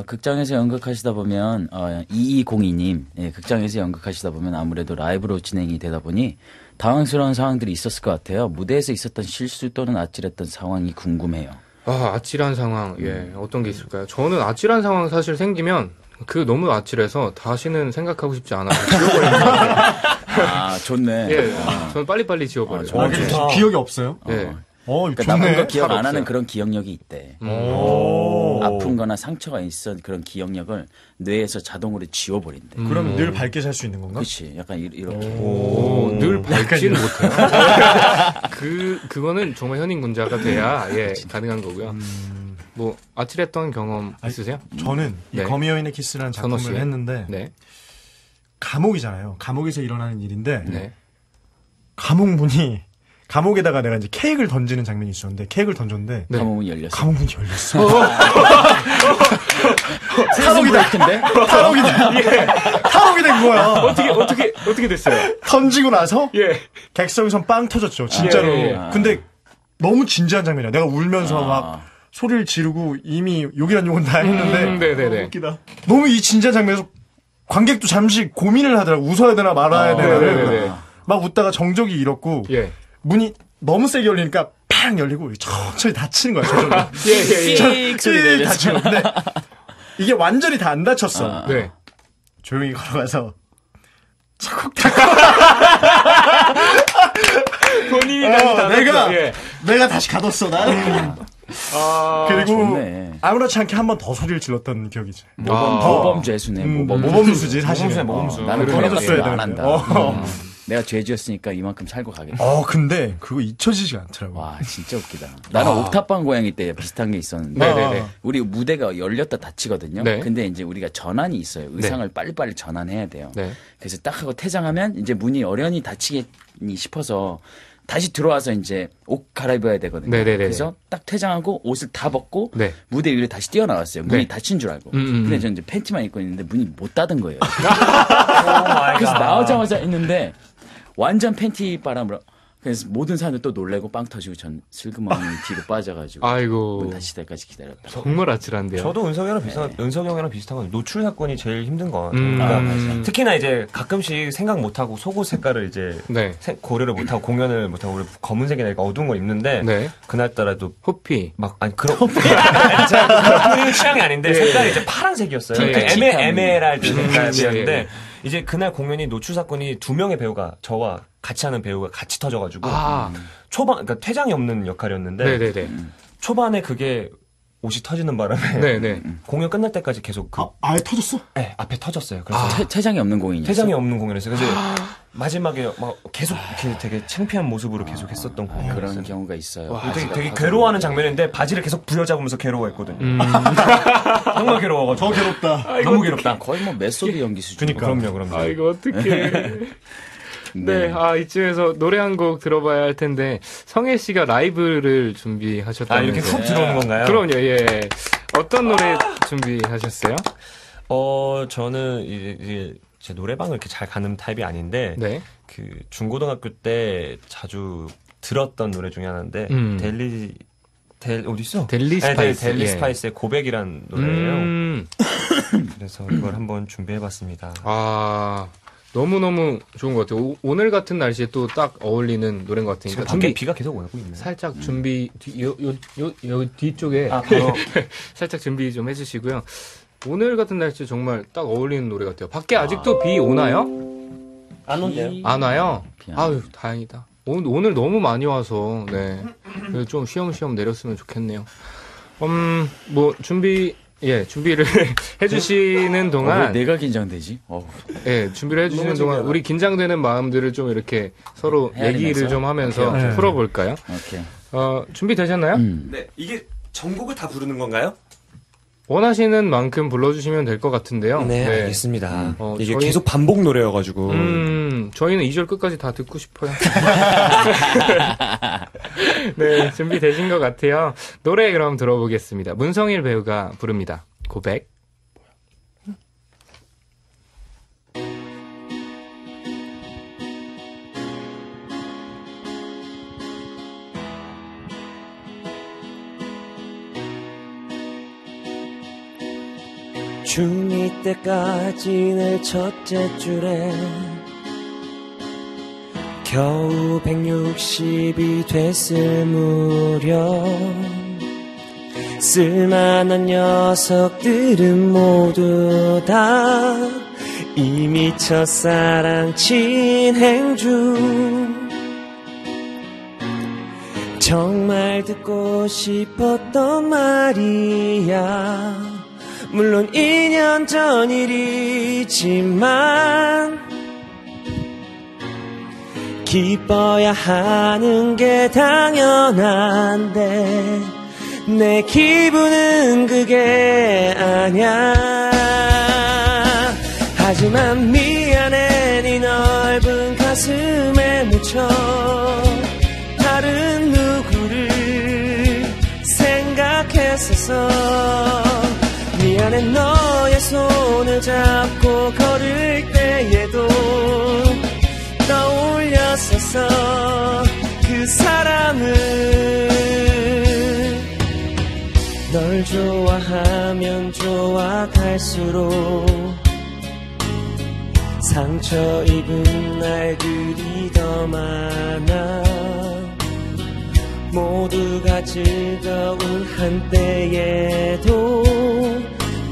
극장에서 연극하시다 보면 2202님, 예, 극장에서 연극하시다 보면 아무래도 라이브로 진행이 되다 보니 당황스러운 상황들이 있었을 것 같아요. 무대에서 있었던 실수 또는 아찔했던 상황이 궁금해요. 아찔한 상황. 예. 어떤 게 있을까요? 저는 아찔한 상황 사실 생기면 너무 아찔해서 다시는 생각하고 싶지 않아요. 지워버리는 거예요. 좋네. 예. 저는 빨리빨리 지워버려요. 기억이 없어요? 예. 그러니까 남은 거 기억 안 하는 그런 기억력이 있대. 아픈 거나 상처가 있어 그런 기억력을 뇌에서 자동으로 지워버린대. 그러면 늘 밝게 살 수 있는 건가? 그렇지. 약간 이렇게. 늘 밝지는 못해요. 그거는 정말 현인군자가 돼야 가능한 거고요. 뭐 아찔했던 경험 있으세요? 저는 이 거미 여인의 키스라는 작품을 했는데 네. 감옥이잖아요. 감옥에서 일어나는 일인데 네. 감옥에다가 내가 이제 케이크를 던지는 장면이 있었는데 케이크를 던졌는데 네. 감옥문이 열렸어. 감옥문이 열렸어. 탈옥이 된 거야. 어떻게 됐어요? 던지고 나서 객석에선 빵 터졌죠. 진짜로. 근데 너무 진지한 장면이야. 내가 울면서 막 소리를 지르고 이미 욕이란 욕은 다 했는데 네네네. 웃기다. 너무 이 진지한 장면에서 관객도 잠시 고민을 하더라고. 웃어야 되나 말아야 되나. 막 웃다가 정적이 잃었고 문이 너무 세게 열리니까 팡 열리고 천천히 닫히는 거야. 저절로. 씩 닫히고. 근데 이게 완전히 다 안 닫혔어. 네. 조용히 걸어가서 차곡 본인이 내가 다시 가뒀어. 나는. 그리고 좋네. 아무렇지 않게 한 번 더 소리를 질렀던 기억이지. 모범죄수네. 모범수지 사실. 모범수. 나는 버려졌어야 안 한다. 내가 죄 지었으니까 이만큼 살고 가겠다. 근데 그거 잊혀지지가 않더라고. 와, 진짜 웃기다. 나는 옥탑방 고양이 때 비슷한 게 있었는데 우리 무대가 열렸다 닫히거든요. 네. 근데 이제 우리가 전환이 있어요. 의상을 빨리빨리 전환해야 돼요. 그래서 딱 하고 퇴장하면 이제 문이 어련히 닫히겠니 싶어서 다시 들어와서 이제 옷 갈아입어야 되거든요. 그래서 딱 퇴장하고 옷을 다 벗고 무대 위로 다시 뛰어나왔어요. 문이 닫힌 줄 알고. 근데 저는 이제 팬티만 입고 있는데 문이 못 닫은 거예요. 그래서 나오자마자 있는데 완전 팬티 바람으로. 그래서 모든 사람들 또 놀래고 빵 터지고 전 슬그머니 뒤로 빠져가지고 문 닫힐 때까지 기다렸다. 정말 아찔한데요. 저도 은석이 형이랑 비슷한 건 노출 사건이 제일 힘든 거 같아요. 그러니까 특히나 이제 가끔씩 생각 못하고 속옷 색깔을 이제 고려를 못하고 공연을 못하고 우리 검은색이나 어두운 걸 입는데 그날따라도 호피 그런 그런 취향이 아닌데 색깔이 이제 파란색이었어요. 에메랄드 색깔이었는데 이제 그날 공연이 노출 사건이 2명의 배우가 저와 같이 하는 배우가 같이 터져가지고 그러니까 퇴장이 없는 역할이었는데 초반에 그게 옷이 터지는 바람에 공연 끝날 때까지 계속 아예 터졌어? 네, 앞에 터졌어요. 그래서 퇴장이 없는 공연이었어요. 퇴장이 없는 공연이었어요. 그래서 마지막에 막 계속 이렇게 되게 창피한 모습으로 계속 했었던 곡이 그런 경우가 있어요. 와, 되게 괴로워하는 장면인데 바지를 계속 부여잡으면서 괴로워했거든요. 정말 괴로워가지고. 더 괴롭다. 너무 괴롭다. 거의 뭐 메소드 연기 수준. 그러니까. 그럼요. 아, 이거 어떡해. 네, 이쯤에서 노래 한 곡 들어봐야 할 텐데, 성혜 씨가 라이브를 준비하셨다면서요. 이렇게 훅 들어오는 건가요? 그럼요, 예. 어떤 노래 준비하셨어요? 저는 이제 제 노래방을 이렇게 잘 가는 타입이 아닌데, 네. 그 중고등학교 때 자주 들었던 노래 중에 하나인데, 어디 있어? 델리 스파이스. 델리 스파이스의 고백이란 노래예요. 그래서 이걸 한번 준비해봤습니다. 너무너무 좋은 것 같아요. 오늘 같은 날씨에 또 딱 어울리는 노래인 것 같으니까. 밖에 비가 계속 오고 있네요. 살짝 준비, 요 뒤쪽에. 바로. 살짝 준비 좀 해주시고요. 오늘 같은 날씨에 정말 딱 어울리는 노래 같아요. 밖에 아직도 비 오나요? 안 온대요. 안 와요? 아유, 다행이다. 오늘 너무 많이 와서, 네. 좀 쉬엄쉬엄 내렸으면 좋겠네요. 준비를 해주시는 동안. 왜 내가 긴장되지? 예, 준비를 해주시는 동안 우리 긴장되는 마음들을 좀 이렇게 서로 얘기를 좀 하면서 풀어볼까요? 오케이. 준비되셨나요? 네. 이게 전곡을 다 부르는 건가요? 원하시는 만큼 불러주시면 될 것 같은데요. 네, 알겠습니다. 이게 계속 반복 노래여가지고. 저희는 2절 끝까지 다 듣고 싶어요. 네, 준비되신 것 같아요. 노래 그럼 들어보겠습니다. 문성일 배우가 부릅니다. 고백. 중2 때까지 늘 첫째 줄에 겨우 160이 됐을 무렵 쓸만한 녀석들은 모두 다 이미 첫사랑 진행 중 정말 듣고 싶었던 말이야 물론 2년 전 일이지만 기뻐야 하는 게 당연한데 내 기분은 그게 아냐 하지만 미안해 네 넓은 가슴에 묻혀 다른 누구를 생각했었어 미안해 너의 손을 잡고 걸을 때에도 떠올렸었어 그 사람을 널 좋아하면 좋아갈수록 상처 입은 날들이 더 많아 모두가 즐거운 한때에도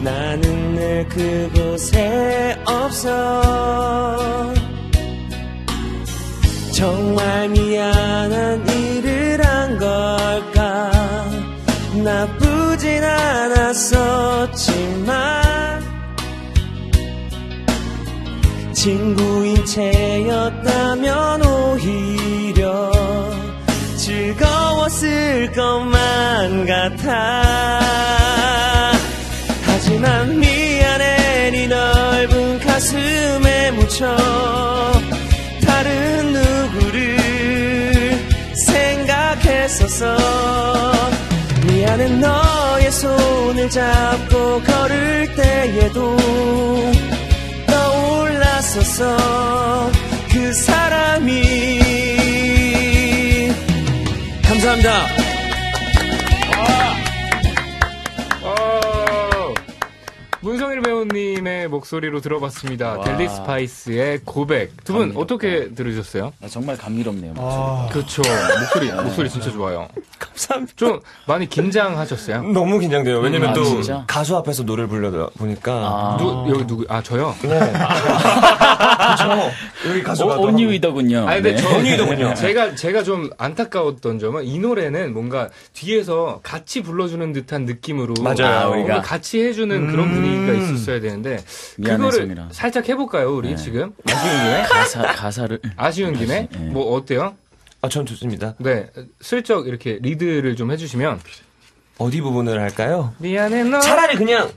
나는 늘 그곳에 없어 정말 미안한 일을 한 걸까 나쁘진 않았었지만 친구인 채였다면 오히려 즐거웠을 것만 같아 하지만 미안해 네 넓은 가슴에 묻혀 다른 누구를 생각했었어 미안해 너의 손을 잡고 걸을 때에도 떠올랐었어 그 사람이 감사합니다. 문성일 배우님의 목소리로 들어봤습니다. 델리 스파이스의 고백. 두 분 어떻게 들으셨어요? 정말 감미롭네요. 그렇죠. 목소리 진짜 좋아요. 감사합니다. 좀 많이 긴장하셨어요? 너무 긴장돼요. 왜냐면 또 진짜? 가수 앞에서 노래를 불러다 보니까 여기 누구? 저요? 네. 그렇죠. 여기 가져가. 온유이더군요. 아니, 근데 온유이더군요. 제가 좀 안타까웠던 점은 이 노래는 뭔가 뒤에서 같이 불러주는 듯한 느낌으로. 맞아요. 우리가 같이 해주는 그런 분위기가 있었어야 되는데. 그거를 성이라. 살짝 해볼까요, 우리 지금? 아쉬운 김에? 가사를. 아쉬운 김에? 뭐, 어때요? 전 좋습니다. 네. 슬쩍 이렇게 리드를 좀 해주시면. 어디 부분을 할까요? 미안해, 너. 차라리 그냥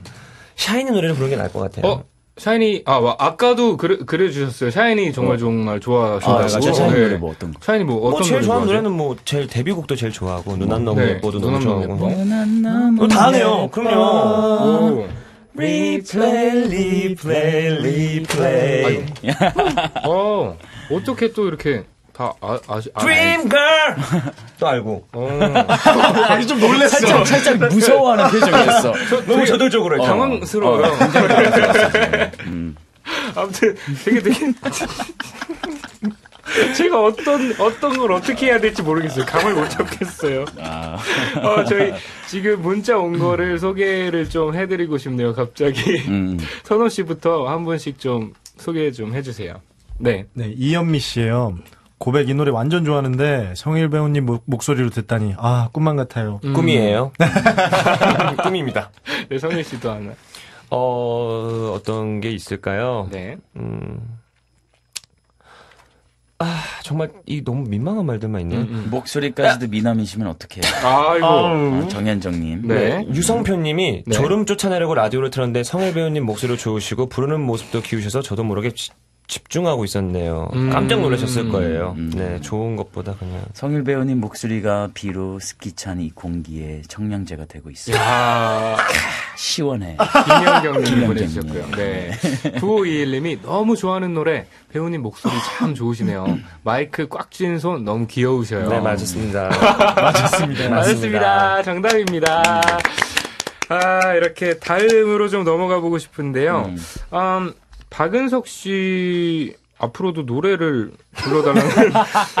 샤이니 노래를 부르는 게 나을 것 같아요. 샤이니, 아까도 그래주셨어요. 샤이니 정말 좋아하신다고. 샤이니 노래 뭐 어떤 거? 샤이니 뭐 어떤 제일 좋아하는 좋아하세요? 노래는 뭐, 제일 데뷔곡도 제일 좋아하고, 누난 너무 네. 예뻐도 누난 너무 너무 좋아하고. 예뻐. 다 하네요. 그럼요. 리플레이. 어떻게 또 이렇게 다 Dream Girl! 또 알고. 아니, 좀 놀랬어. 살짝 무서워하는 표정이었어. 너무 저돌적으로 했죠. 당황스러워요. 아무튼 되게 제가 어떤 걸 어떻게 해야 될지 모르겠어요. 감을 못 잡겠어요. 저희 지금 문자 온 거를 소개를 좀 해드리고 싶네요. 갑자기 선호 씨부터 한 분씩 좀 소개 좀 해주세요. 네, 이현미 씨예요. 고백 이 노래 완전 좋아하는데 성일 배우님 목소리로 듣다니 꿈만 같아요. 꿈이에요. 꿈입니다. 네, 성일 씨도 하나. 어떤 게 있을까요? 네. 정말 너무 민망한 말들만 있네요. 목소리까지도 미남이시면 어떡해요? 아이고. 정현정님. 네. 유성표님이 졸음 쫓아내려고 라디오를 틀었는데 성일 배우님 목소리로 좋으시고 부르는 모습도 기우셔서 저도 모르게 집중하고 있었네요. 깜짝 놀라셨을 거예요. 네, 좋은 것보다 그냥. 성일 배우님 목소리가 비로 습기찬 이 공기에 청량제가 되고 있어요. 시원해. 김영경님이 보내주셨고요. 네. 9521님이 너무 좋아하는 노래, 배우님 목소리 참 좋으시네요. 마이크 꽉 쥔 손 너무 귀여우셔요. 네, 맞았습니다. 맞았습니다. 정답입니다. 이렇게 다음으로 좀 넘어가 보고 싶은데요. 박은석 씨 앞으로도 노래를 불러달라는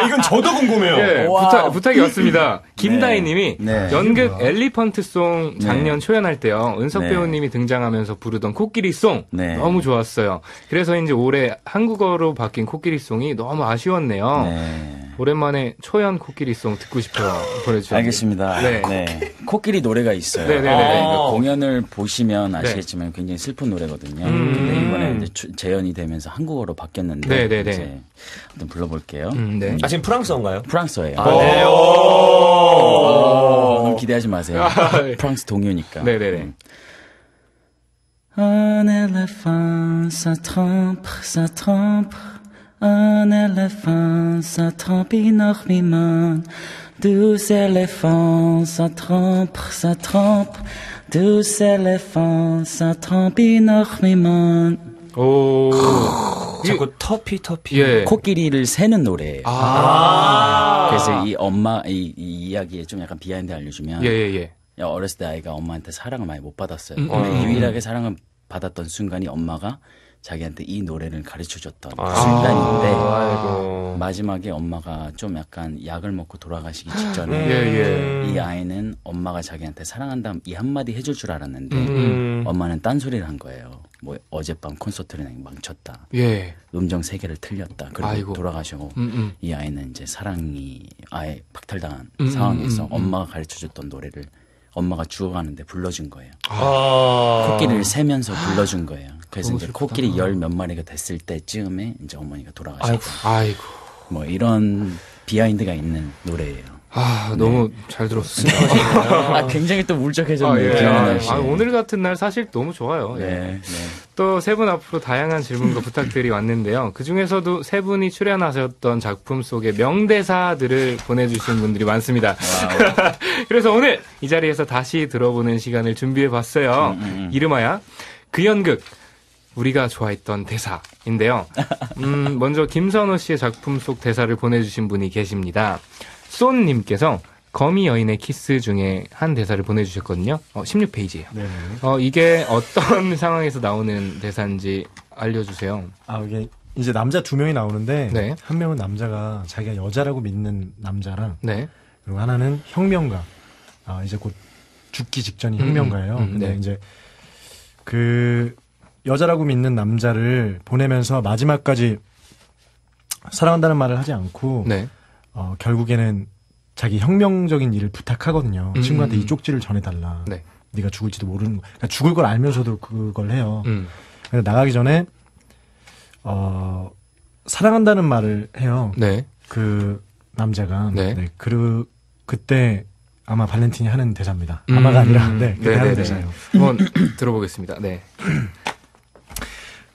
이건 저도 궁금해요. 네, 부탁이 왔습니다. 김다희님이 연극 엘리펀트송 작년 초연할 때요. 은석 배우님이 등장하면서 부르던 코끼리송 너무 좋았어요. 그래서 이제 올해 한국어로 바뀐 코끼리송이 너무 아쉬웠네요. 오랜만에 초연 코끼리송 듣고 싶어요. 보내주세요. 알겠습니다. 네. 코끼리 노래가 있어요. 공연을 보시면 아시겠지만 굉장히 슬픈 노래거든요. 근데 이번에 이제 재연이 되면서 한국어로 바뀌었는데 이제 한번 불러볼게요. 지금 프랑스어인가요? 프랑스어예요. 너무 기대하지 마세요. 프랑스 동요니까. 네네네. Un éléphant, ça trempe, ça trempe. Un éléphant, ça trempe énormément. Deux éléphants, ça trempe, ça trempe. Deux éléphants, ça trempe énormément. 자꾸 터피. 예. 코끼리를 세는 노래예요. 그래서 이 엄마 이 이야기에 좀 약간 비하인드 알려주면 어렸을 때 아이가 엄마한테 사랑을 많이 못 받았어요. 근데 유일하게 사랑을 받았던 순간이 엄마가 자기한테 이 노래를 가르쳐줬던 순간인데 마지막에 엄마가 좀 약간 약을 먹고 돌아가시기 직전에 이 아이는 엄마가 자기한테 사랑한다 이 한마디 해줄 줄 알았는데 엄마는 딴소리를 한 거예요. 뭐 어젯밤 콘서트를 망쳤다. 음정 3개를 틀렸다. 그리고 돌아가시고 이 아이는 이제 사랑이 아예 박탈당한 상황에서 엄마가 가르쳐줬던 노래를 엄마가 죽어가는데 불러준 거예요. 코끼리를 세면서 불러준 거예요. 그래서 이제 코끼리 10몇 마리가 됐을 때쯤에 이제 어머니가 돌아가셨고. 아이고. 뭐 이런 비하인드가 있는 노래예요. 너무 잘 들었습니다. 굉장히 또 울적해졌네요. 오늘 같은 날 사실 너무 좋아요. 또 세 분 앞으로 다양한 질문과 부탁들이 왔는데요. 그 중에서도 세 분이 출연하셨던 작품 속의 명대사들을 보내주신 분들이 많습니다. 그래서 오늘 이 자리에서 다시 들어보는 시간을 준비해봤어요. 이름하여 그 연극 우리가 좋아했던 대사인데요. 먼저 김선호 씨의 작품 속 대사를 보내주신 분이 계십니다. 쏜님께서 거미 여인의 키스 중에 한 대사를 보내주셨거든요. 16페이지예요. 이게 어떤 상황에서 나오는 대사인지 알려주세요. 이게 이제 남자 2명이 나오는데 한 명은 남자가 자기가 여자라고 믿는 남자랑 그리고 하나는 혁명가. 이제 곧 죽기 직전이 혁명가예요. 근데 이제 그 여자라고 믿는 남자를 보내면서 마지막까지 사랑한다는 말을 하지 않고 네. 결국에는 자기 혁명적인 일을 부탁하거든요. 친구한테 이 쪽지를 전해달라. 네. 네가 죽을지도 모르는 거. 그러니까 죽을 걸 알면서도 그걸 해요. 그래서 나가기 전에 사랑한다는 말을 해요. 네. 그 남자가. 네. 네. 그때 아마 발렌틴이 하는 대사입니다. 아마가 아니라 네, 그때 하는 대사예요. 한번 들어보겠습니다. 네.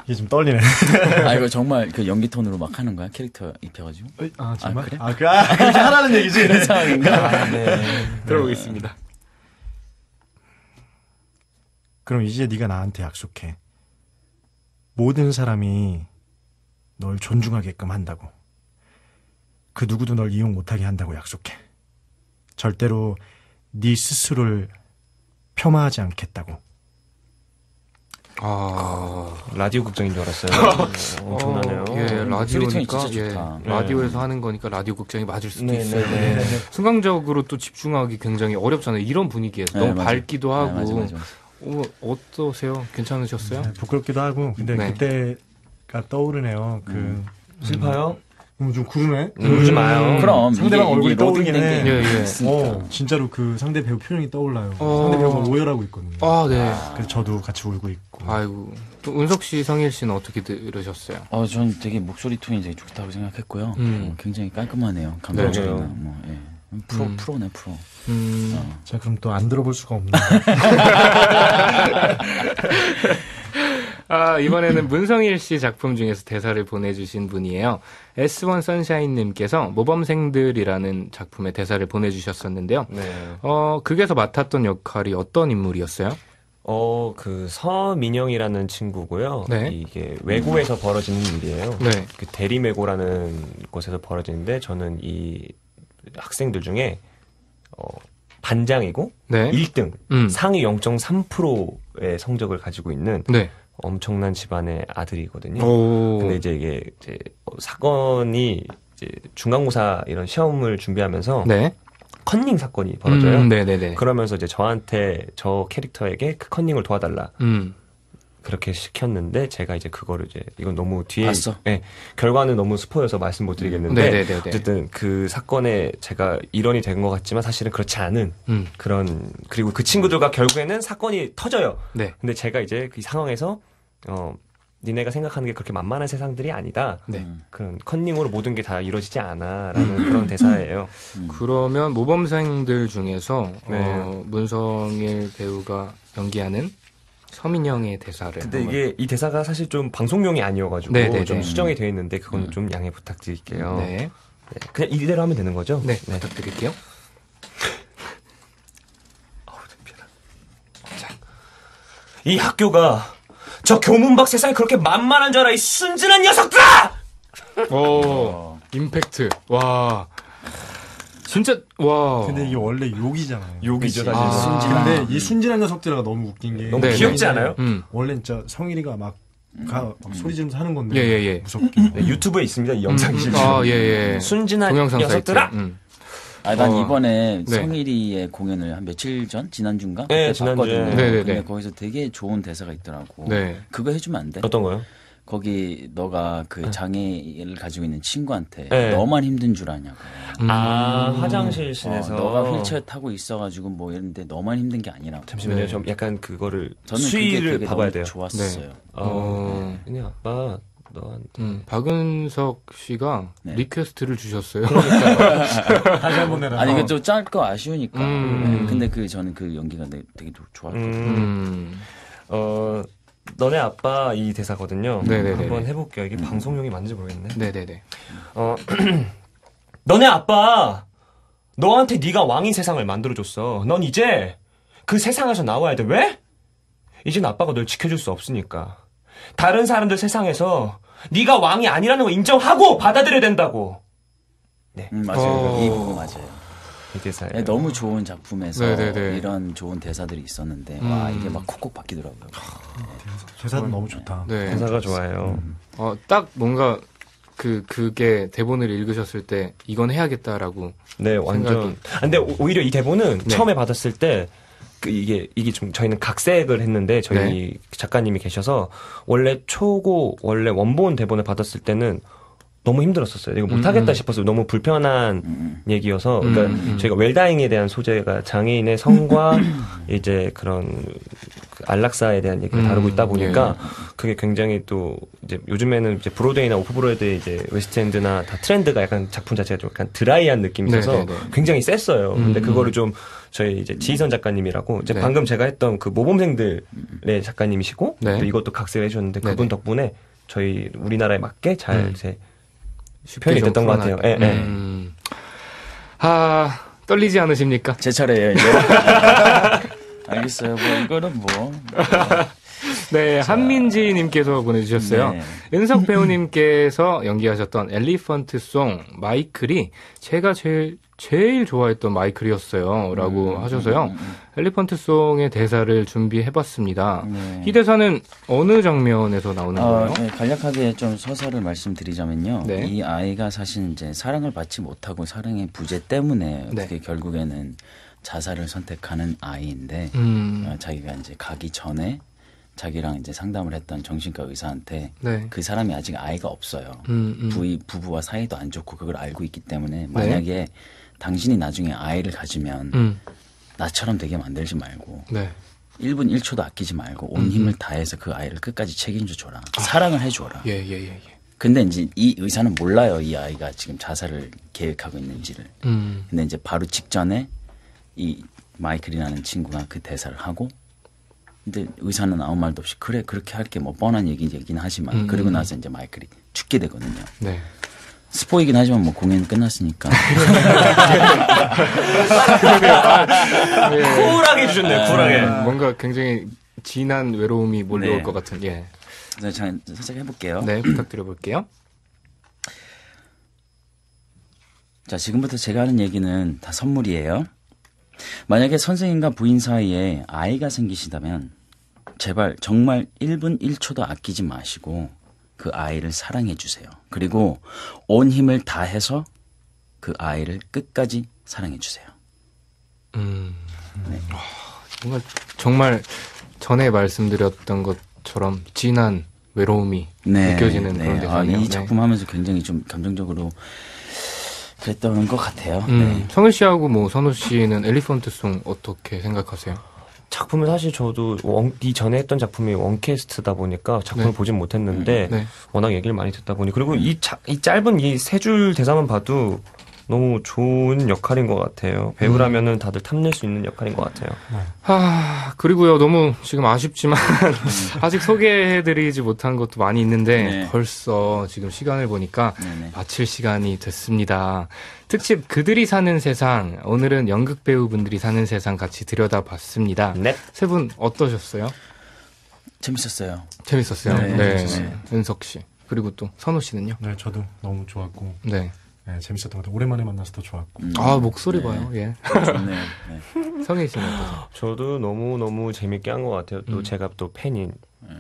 이게 좀 떨리네. 이거 정말 그 연기 톤으로 막 하는 거야? 캐릭터 입혀가지고? 정말? 그래? 그렇게 하라는 얘기지. 그런 상황인가? 네. 들어보겠습니다. 그럼 이제 네가 나한테 약속해. 모든 사람이 널 존중하게끔 한다고. 그 누구도 널 이용 못하게 한다고 약속해. 절대로 네 스스로를 폄하하지 않겠다고. 라디오 극장인 줄 알았어요. 엄청나네요. 예, 라디오니까 라디오에서 하는 거니까 라디오 극장이 맞을 수도 있어요. 네. 순간적으로 또 집중하기 굉장히 어렵잖아요. 이런 분위기에서 너무 밝기도 하고. 맞아. 어떠세요? 괜찮으셨어요? 네, 부끄럽기도 하고. 근데 그때가 떠오르네요. 슬퍼요? 좀 구르네. 울지 마요. 그럼 상대방 얼굴이 떠오르긴 해. 예. 진짜로 그 상대 배우 표정이 떠올라요. 상대 배우가 오열하고 있거든요. 네. 그래서 저도 같이 울고 있고. 아이고. 또 은석 씨, 성일 씨는 어떻게 들으셨어요? 전 되게 목소리 톤이 되게 좋다고 생각했고요. 굉장히 깔끔하네요. 감정적이나 프로네 프로. 자, 그럼 또 안 들어볼 수가 없네. 이번에는 문성일 씨 작품 중에서 대사를 보내주신 분이에요. S1 선샤인님께서 모범생들이라는 작품의 대사를 보내주셨었는데요. 네. 극에서 맡았던 역할이 어떤 인물이었어요? 그 서민영이라는 친구고요. 네. 이게 외고에서 벌어지는 일이에요. 네. 그 대리외고라는 곳에서 벌어지는데 저는 이 학생들 중에 반장이고 네. 1등 상위 0.3%의 성적을 가지고 있는 엄청난 집안의 아들이거든요. 근데 이제 사건이 이제 중간고사 이런 시험을 준비하면서 컨닝 사건이 벌어져요. 그러면서 이제 저한테 저 캐릭터에게 그 컨닝을 도와달라. 그렇게 시켰는데 제가 이제 그거를 이건 너무 뒤에 봤어? 네, 결과는 너무 스포여서 말씀 못 드리겠는데 어쨌든 그 사건에 제가 일원이 된 것 같지만 사실은 그렇지 않은 그런 그리고 그 친구들과 결국에는 사건이 터져요. 근데 제가 이제 그 상황에서 니네가 생각하는 게 그렇게 만만한 세상들이 아니다. 그런 컨닝으로 모든 게 다 이루어지지 않아라는 그런 대사예요. 그러면 모범생들 중에서 문성일 배우가 연기하는 서민영의 대사를. 근데 이게 이 대사가 사실 좀 방송용이 아니어가지고 좀 수정이 되어 있는데 그건 좀 양해 부탁드릴게요. 그냥 이대로 하면 되는 거죠? 네. 부탁드릴게요. 이 학교가 저 교문 밖 세상이 그렇게 만만한 줄 알아, 이 순진한 녀석들아! 임팩트. 와. 진짜, 와. 근데 이게 원래 욕이잖아요. 욕이죠, 사실. 근데 이 순진한 녀석들아 너무 웃긴 게. 너무 귀엽지 않아요? 원래 진짜 성일이가 막 소리 지르면서 하는 건데. 무섭게. 유튜브에 있습니다, 이 영상이. 순진한 녀석들아! 난 이번에 성일이의 공연을 한 며칠 전? 지난주인가? 지난주에. 근데 거기서 되게 좋은 대사가 있더라고. 그거 해주면 안 돼? 어떤 거요? 거기 너가 그 장애를 가지고 있는 친구한테 너만 힘든 줄 아냐고. 화장실실에서 너가 휠체어 타고 있어가지고 뭐 이런데 너만 힘든 게 아니라고. 잠시만요. 좀 약간 그거를 저는 수위를 그게 봐봐야 돼요. 좋았어요. 그냥 아빠 너한테 박은석 씨가 리퀘스트를 주셨어요. 다시 한번 내라. 아니 이게 좀 짤 거 아쉬우니까. 근데 저는 그 연기가 되게 좋았거든요. 너네 아빠 이 대사거든요. 네네네. 한번 해볼게요. 이게 방송용이 맞는지 모르겠네. 네네네. 너네 아빠 너한테 네가 왕인 세상을 만들어줬어. 넌 이제 그 세상에서 나와야 돼. 왜? 이젠 아빠가 널 지켜줄 수 없으니까. 다른 사람들 세상에서 네가 왕이 아니라는 거 인정하고 받아들여야 된다고. 네, 맞아요. 이 부분 맞아요. 이 대사예요. 너무 좋은 작품에서 이런 좋은 대사들이 있었는데 와 이게 막 콕콕 바뀌더라고요. 대사도 너무 좋다. 대사가 좋아요. 딱 뭔가 그게 대본을 읽으셨을 때 이건 해야겠다라고. 네, 완전. 근데 오히려 이 대본은 처음에 받았을 때 이게 좀 저희는 각색을 했는데 저희 네. 작가님이 계셔서 원래 원본 대본을 받았을 때는 너무 힘들었었어요. 이거 못하겠다 싶어서 너무 불편한 얘기여서 그러니까 저희가 웰다잉에 대한 소재가 장애인의 성과 이제 그런 안락사에 대한 얘기를 다루고 있다 보니까 그게 굉장히 또 이제 요즘에는 이제 브로드웨이나 오프브로드웨이 이제 웨스트엔드나 다 트렌드가 약간 작품 자체가 좀 약간 드라이한 느낌이 있어서 굉장히 셌어요. 근데 그거를 좀 저희 이제 지희선 작가님이라고 이제 방금 제가 했던 그 모범생들의 작가님이시고 또 이것도 각색을 해주셨는데 그분 덕분에 저희 우리나라에 맞게 잘 표현이 됐던 것 같아요. 떨리지 않으십니까? 제 차례예요, 이제. 알겠어요. 뭐 이거는 뭐. 네, 한민지님께서 보내주셨어요. 네. 은석 배우님께서 연기하셨던 엘리펀트송 마이클이 제가 제일 좋아했던 마이클이었어요. 라고 하셔서요. 엘리펀트송의 대사를 준비해봤습니다. 네. 이 대사는 어느 장면에서 나오는 거예요? 네, 간략하게 좀 서사를 말씀드리자면요. 네. 이 아이가 사실 이제 사랑을 받지 못하고 사랑의 부재 때문에 그게 결국에는 자살을 선택하는 아이인데 자기가 이제 가기 전에 자기랑 이제 상담을 했던 정신과 의사한테 그 사람이 아직 아이가 없어요. 부부와 사이도 안 좋고 그걸 알고 있기 때문에 만약에 당신이 나중에 아이를 가지면 나처럼 되게 만들지 말고 1분 1초도 아끼지 말고 온 힘을 다해서 그 아이를 끝까지 책임져 줘라. 사랑을 해줘라. 근데 이제 이 의사는 몰라요. 이 아이가 지금 자살을 계획하고 있는지를. 근데 이제 바로 직전에 이 마이클이라는 친구가 그 대사를 하고 근데 의사는 아무 말도 없이 그래 그렇게 할게 뭐 뻔한 얘기긴 하지만 그러고 나서 이제 마이클이 죽게 되거든요. 네. 스포이긴 하지만 뭐 공연이 끝났으니까. 쿨하게 해주셨네요. 쿨하게. 뭔가 굉장히 진한 외로움이 몰려올 것 같은. 예. 그래서 살짝 해볼게요. 네, 부탁드려볼게요. 자, 지금부터 제가 하는 얘기는 다 선물이에요. 만약에 선생님과 부인 사이에 아이가 생기신다면 제발 정말 1분 1초도 아끼지 마시고 그 아이를 사랑해 주세요. 그리고 온 힘을 다해서 그 아이를 끝까지 사랑해 주세요. 네. 정말 전에 말씀드렸던 것처럼 진한 외로움이 느껴지는 그런 대사네요. 이 작품 하면서 굉장히 좀 감정적으로 그랬던 것 같아요. 성일 씨하고 뭐 선호 씨는 엘리펀트송 어떻게 생각하세요? 작품은 사실 저도 이전에 했던 작품이 원캐스트다 보니까 작품을 보진 못했는데 워낙 얘기를 많이 듣다 보니 그리고 이 짧은 이 세 줄 대사만 봐도 너무 좋은 역할인 것 같아요. 배우라면은 다들 탐낼 수 있는 역할인 것 같아요. 그리고요, 너무 지금 아쉽지만 아직 소개해드리지 못한 것도 많이 있는데 벌써 지금 시간을 보니까 마칠 시간이 됐습니다. 특집 그들이 사는 세상, 오늘은 연극 배우분들이 사는 세상 같이 들여다봤습니다. 세 분 어떠셨어요? 재밌었어요. 재밌었어요. 네. 은석 씨. 그리고 또 선호 씨는요? 네, 저도 너무 좋았고. 네. 네, 재밌었던 것 같아요. 오랜만에 만나서 더 좋았고. 목소리 봐요. 예. 좋네요. 성희 씨는 어떠세요? 저도 너무 재밌게 한 것 같아요. 또 제가 또 팬인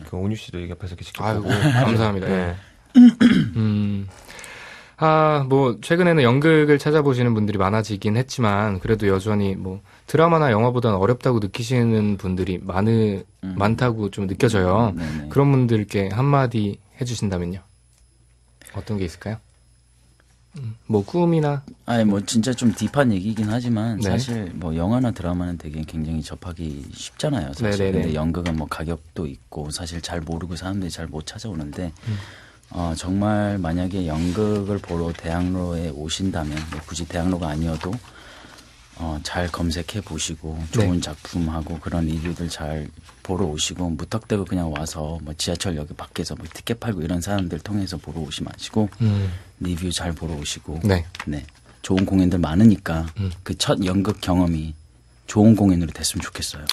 그 온유 씨도 여기 옆에서 이렇게 지켜보고. 감사합니다. 네. 뭐 최근에는 연극을 찾아보시는 분들이 많아지긴 했지만 그래도 여전히 뭐 드라마나 영화보다는 어렵다고 느끼시는 분들이 많다고 좀 느껴져요. 그런 분들께 한마디 해주신다면요? 어떤 게 있을까요? 뭐 꿈이나 뭐 진짜 좀 딥한 얘기긴 하지만 사실 뭐 영화나 드라마는 되게 굉장히 접하기 쉽잖아요. 사실 근데 연극은 뭐 가격도 있고 사실 잘 모르고 사람들이 잘 못 찾아오는데 정말 만약에 연극을 보러 대학로에 오신다면 굳이 대학로가 아니어도 잘 검색해 보시고 좋은 작품하고 그런 리뷰들 잘 보러 오시고 무턱대고 그냥 와서 뭐 지하철역 밖에서 뭐 티켓 팔고 이런 사람들 통해서 보러 오시 마시고 리뷰 잘 보러 오시고 좋은 공연들 많으니까 그 첫 연극 경험이 좋은 공연으로 됐으면 좋겠어요.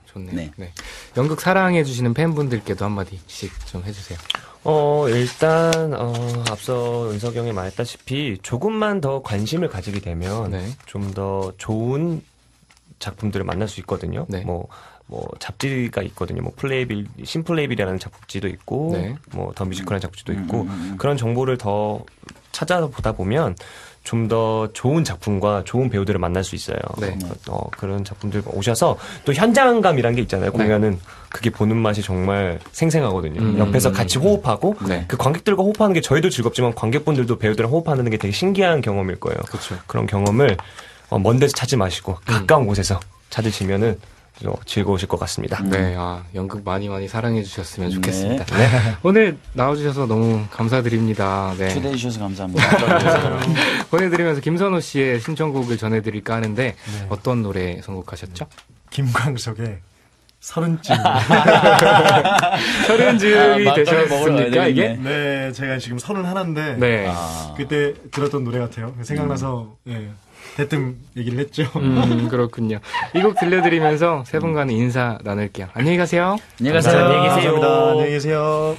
좋네요. 연극 사랑해 주시는 팬분들께도 한마디씩 좀 해주세요. 일단 앞서 은석이 형이 말했다시피 조금만 더 관심을 가지게 되면 좀 더 좋은 작품들을 만날 수 있거든요. 뭐 잡지가 있거든요. 뭐 심플레이빌이라는 잡지도 있고 뭐 더 뮤지컬이라는 잡지도 있고 그런 정보를 더 찾아보다 보면 좀 더 좋은 작품과 좋은 배우들을 만날 수 있어요. 네. 그런 작품들 오셔서 또 현장감이란 게 있잖아요. 공연은 그게 보는 맛이 정말 생생하거든요. 옆에서 같이 호흡하고 그 관객들과 호흡하는 게 저희도 즐겁지만 관객분들도 배우들이랑 호흡하는 게 되게 신기한 경험일 거예요. 그쵸. 그런 경험을 먼 데서 찾지 마시고 가까운 곳에서 찾으시면은 즐거우실 것 같습니다. 네, 연극 많이 사랑해 주셨으면 좋겠습니다. 네. 오늘 나와주셔서 너무 감사드립니다. 네. 초대해 주셔서 감사합니다. 보내드리면서 김선호 씨의 신청곡을 전해드릴까 하는데 어떤 노래 선곡하셨죠? 김광석의 서른쯤. 서른쯤이 되셨습니까, 이게? 네, 제가 지금 31인데 그때 들었던 노래 같아요. 생각나서 대뜸 얘기를 했죠. 그렇군요. 이 곡 들려드리면서 세 분과는 인사 나눌게요. 안녕히 가세요. 안녕히 가세요. 안녕히 계세요. 감사합니다. 안녕히 계세요.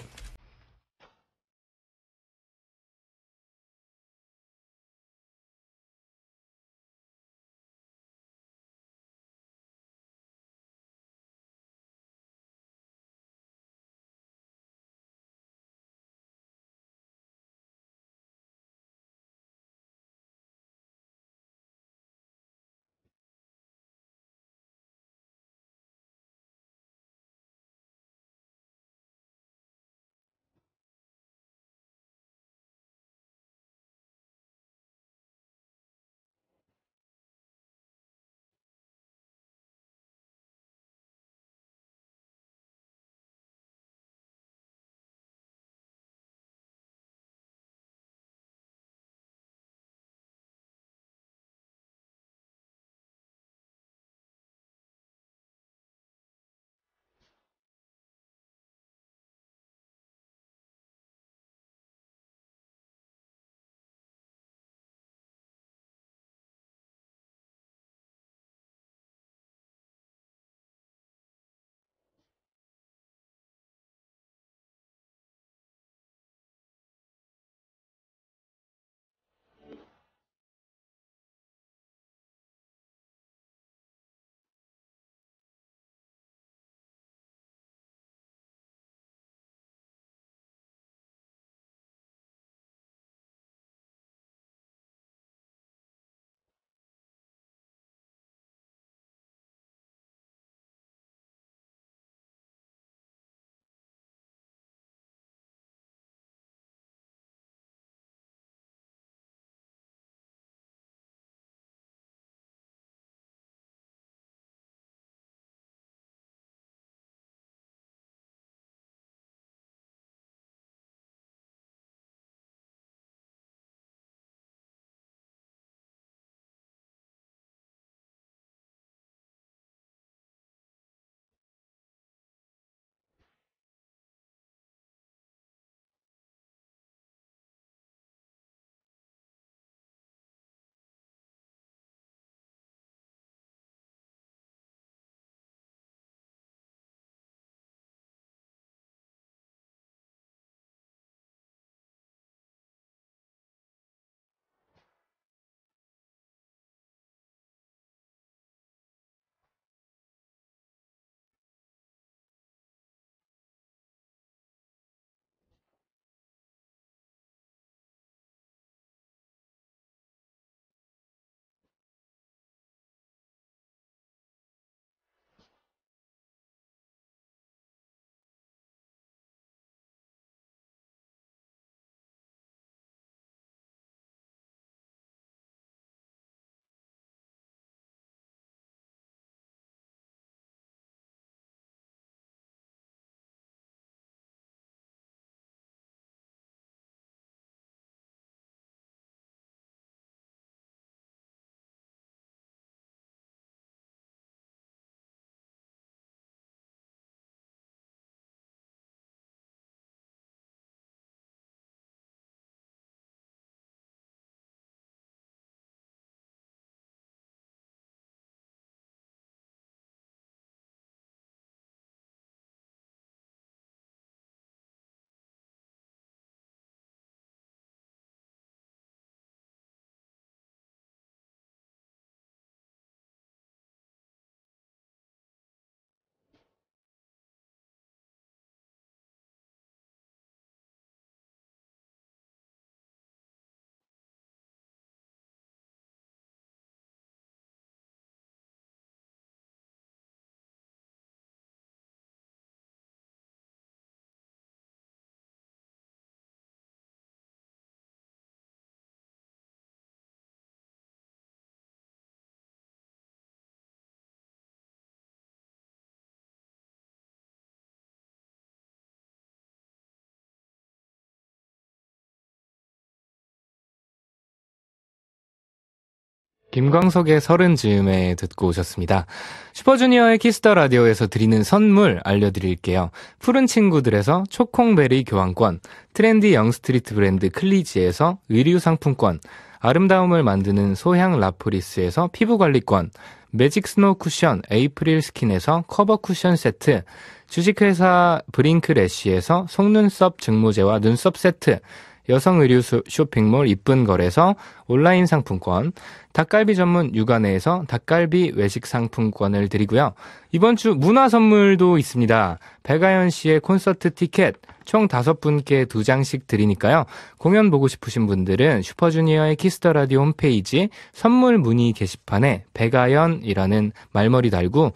김광석의 30즈음에 듣고 오셨습니다. 슈퍼주니어의 키스더 라디오에서 드리는 선물 알려드릴게요. 푸른 친구들에서 초콩베리 교환권, 트렌디 영스트리트 브랜드 클리지에서 의류 상품권, 아름다움을 만드는 소향 라프리스에서 피부관리권, 매직 스노우 쿠션 에이프릴 스킨에서 커버 쿠션 세트, 주식회사 브링크래쉬에서 속눈썹 증모제와 눈썹 세트, 여성 의류 쇼핑몰 이쁜 걸에서 온라인 상품권, 닭갈비 전문 육아내에서 닭갈비 외식 상품권을 드리고요. 이번 주 문화 선물도 있습니다. 백아연 씨의 콘서트 티켓 총 5분께 2장씩 드리니까요. 공연 보고 싶으신 분들은 슈퍼주니어의 키스더 라디오 홈페이지 선물 문의 게시판에 백아연이라는 말머리 달고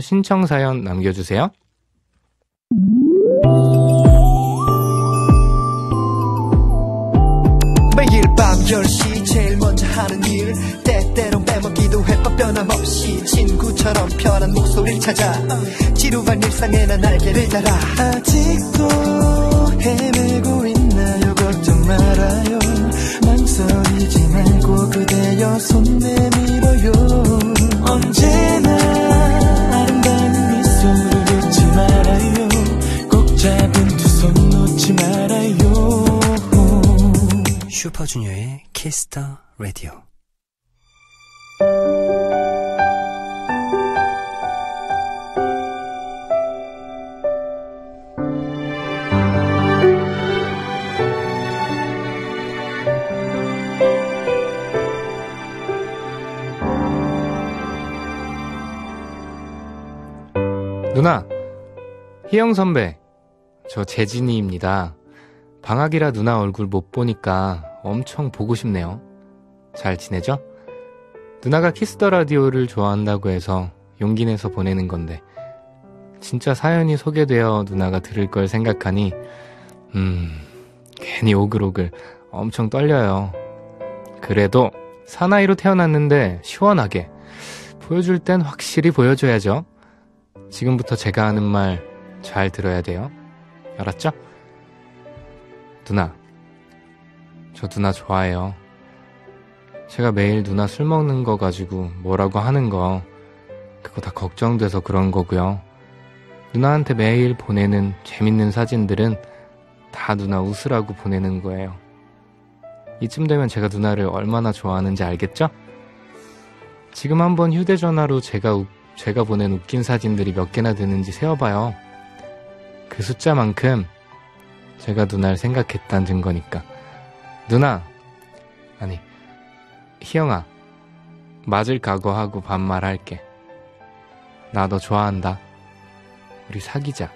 신청 사연 남겨주세요. 매일 밤 10시 제일 먼저 하는 일 때때론 빼먹기도 할 것 변함없이 친구처럼 편한 목소리를 찾아 지루한 일상에 난 날개를 달아 아직도 헤매고 있나요 걱정 말아요 망설이지 말고 그대여 손 내밀어요 언제나 아름다운 미소를 잊지 말아요 꼭 잡은 두 손 놓지 말아요 슈퍼주니어의 키스더 라디오. 누나, 희영 선배, 저 재진이입니다. 방학이라 누나 얼굴 못 보니까 엄청 보고 싶네요. 잘 지내죠? 누나가 키스더 라디오를 좋아한다고 해서 용기 내서 보내는 건데 진짜 사연이 소개되어 누나가 들을 걸 생각하니 괜히 오글오글 엄청 떨려요. 그래도 사나이로 태어났는데 시원하게 보여줄 땐 확실히 보여줘야죠. 지금부터 제가 하는 말 잘 들어야 돼요. 알았죠? 누나, 저 누나 좋아해요. 제가 매일 누나 술 먹는 거 가지고 뭐라고 하는 거 그거 다 걱정돼서 그런 거고요. 누나한테 매일 보내는 재밌는 사진들은 다 누나 웃으라고 보내는 거예요. 이쯤 되면 제가 누나를 얼마나 좋아하는지 알겠죠? 지금 한번 휴대전화로 제가 보낸 웃긴 사진들이 몇 개나 되는지 세어봐요. 그 숫자만큼 제가 누나를 생각했다는 증거니까. 누나, 아니 희영아, 맞을 각오하고 반말할게. 나 너 좋아한다. 우리 사귀자.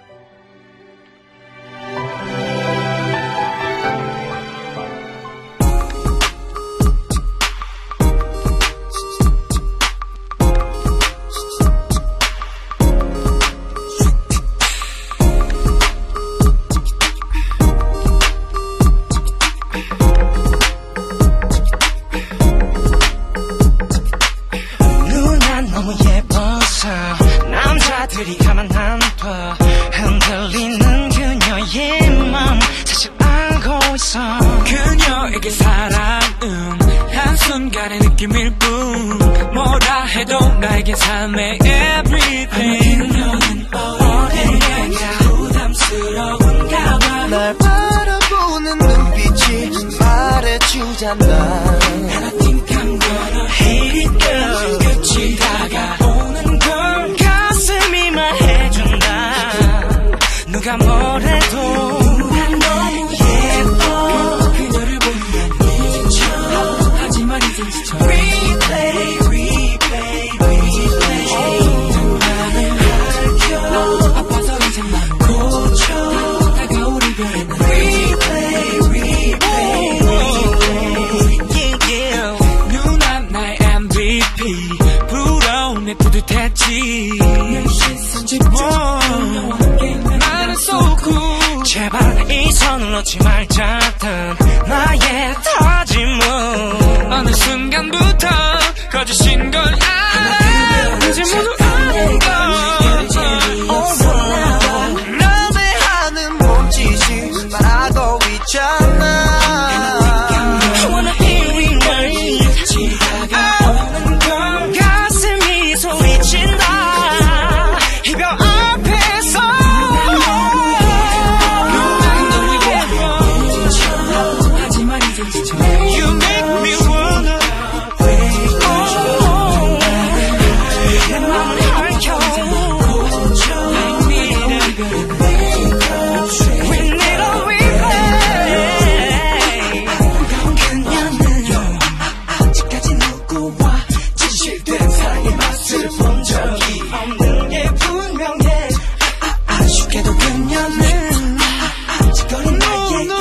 진실된 사랑의 맛을 본 적이 없는 게 분명해. 아쉽게도 그녀는 아직거린 나에게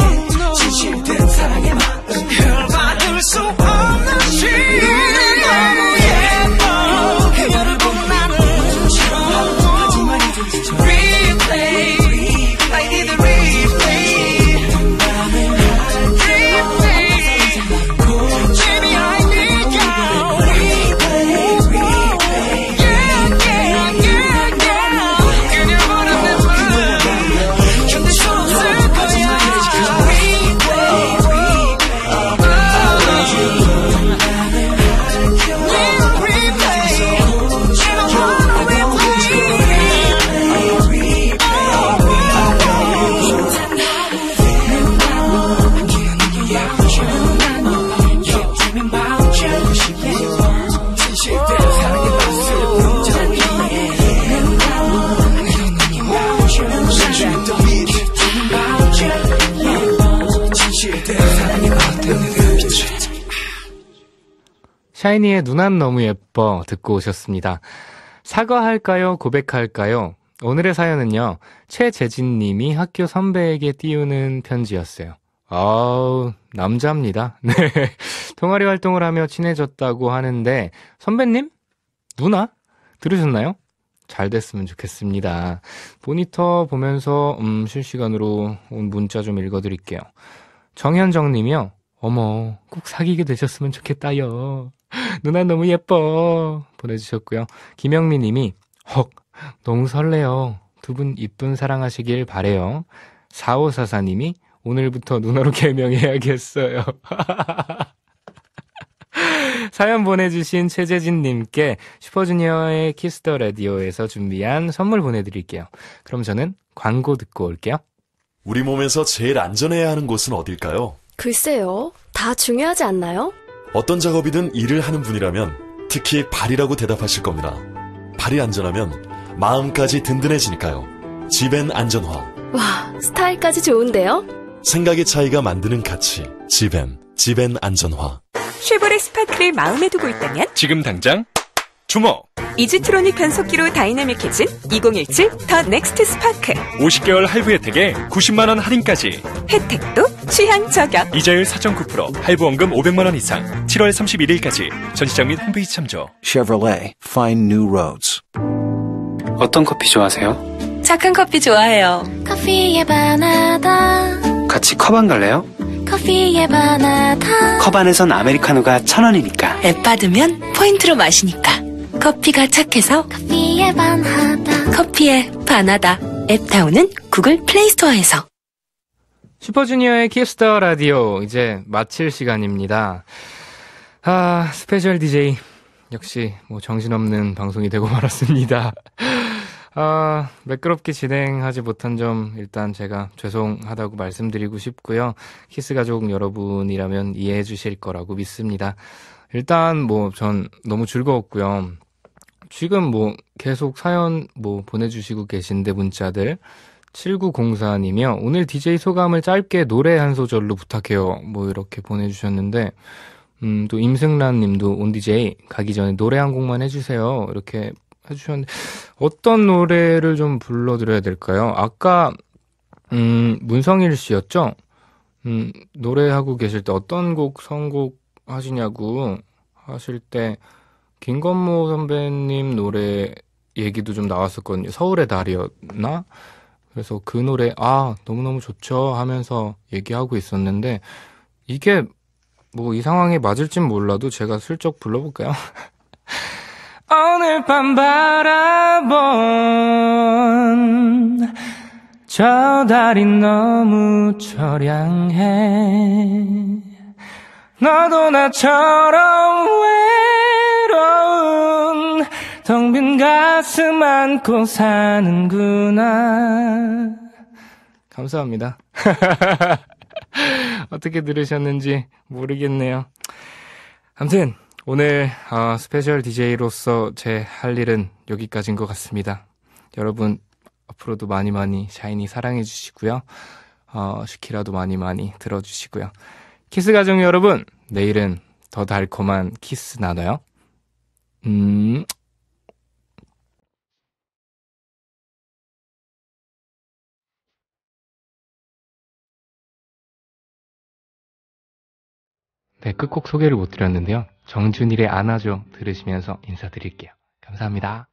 진실된 사랑의 마음 받을 수 없는 시간. 너무 예뻐 그녀를 보는 나는 하지만 이젠 replay I need a replay. 샤이니의 누난 너무 예뻐 듣고 오셨습니다. 사과할까요? 고백할까요? 오늘의 사연은요. 최재진님이 학교 선배에게 띄우는 편지였어요. 아우 남자입니다. 네, 동아리 활동을 하며 친해졌다고 하는데 선배님? 누나? 들으셨나요? 잘 됐으면 좋겠습니다. 모니터 보면서 실시간으로 온 문자 좀 읽어드릴게요. 정현정님이요. 어머 꼭 사귀게 되셨으면 좋겠다요. 누나 너무 예뻐 보내주셨고요. 김영미님이 헉 너무 설레요. 두 분 이쁜 사랑하시길 바래요. 4544님이 오늘부터 누나로 개명해야겠어요. 사연 보내주신 최재진님께 슈퍼주니어의 키스 더 라디오에서 준비한 선물 보내드릴게요. 그럼 저는 광고 듣고 올게요. 우리 몸에서 제일 안전해야 하는 곳은 어딜까요? 글쎄요. 다 중요하지 않나요? 어떤 작업이든 일을 하는 분이라면 특히 발이라고 대답하실 겁니다. 발이 안전하면 마음까지 든든해지니까요. 지벤 안전화. 와, 스타일까지 좋은데요? 생각의 차이가 만드는 가치. 지벤 안전화. 쉐보레 스파크를 마음에 두고 있다면 지금 당장 주목! 이지트로닉 변속기로 다이나믹해진 2017 더 넥스트 스파크. 50개월 할부 혜택에 90만원 할인까지. 혜택도 취향 저격. 이자율 4.9%, 할부원금 500만원 이상. 7월 31일까지. 전시장 및 홈페이지 참조. Chevrolet, find new roads. 어떤 커피 좋아하세요? 착한 커피 좋아해요. 커피에 반하다. 같이 컵안 갈래요? 커피에 반하다. 컵 안에선 아메리카노가 1,000원이니까. 앱 받으면 포인트로 마시니까. 커피가 착해서 커피에 반하다. 커피에 반하다. 앱타운은 구글 플레이스토어에서. 슈퍼주니어의 키스 더 라디오 이제 마칠 시간입니다. 스페셜 DJ 역시 뭐 정신없는 방송이 되고 말았습니다. 매끄럽게 진행하지 못한 점 일단 제가 죄송하다고 말씀드리고 싶고요. 키스 가족 여러분이라면 이해해 주실 거라고 믿습니다. 일단 뭐 전 너무 즐거웠고요. 지금 뭐 계속 사연 뭐 보내주시고 계신데 문자들 7904님이요. 오늘 DJ 소감을 짧게 노래 한 소절로 부탁해요. 뭐 이렇게 보내주셨는데 또 임승란 님도 온 DJ 가기 전에 노래 한 곡만 해주세요. 이렇게 해주셨는데 어떤 노래를 좀 불러드려야 될까요? 아까 문성일 씨였죠? 노래하고 계실 때 어떤 곡 선곡하시냐고 하실 때 김건모 선배님 노래 얘기도 좀 나왔었거든요. 서울의 달이었나? 그래서 그 노래 너무너무 좋죠 하면서 얘기하고 있었는데 이게 뭐 이 상황에 맞을진 몰라도 제가 슬쩍 불러볼까요? 오늘 밤 바라본 저 달이 너무 처량해 너도 나처럼 외로운 텅 빈 가슴 안고 사는구나. 감사합니다. 어떻게 들으셨는지 모르겠네요. 아무튼 오늘 스페셜 DJ로서 제 할 일은 여기까지인 것 같습니다. 여러분 앞으로도 많이 샤이니 사랑해 주시고요. 슈키라도 많이 들어주시고요. 키스 가족 여러분, 내일은 더 달콤한 키스 나눠요. 네, 끝곡 소개를 못 드렸는데요. 정준일의 안아줘 들으시면서 인사드릴게요. 감사합니다.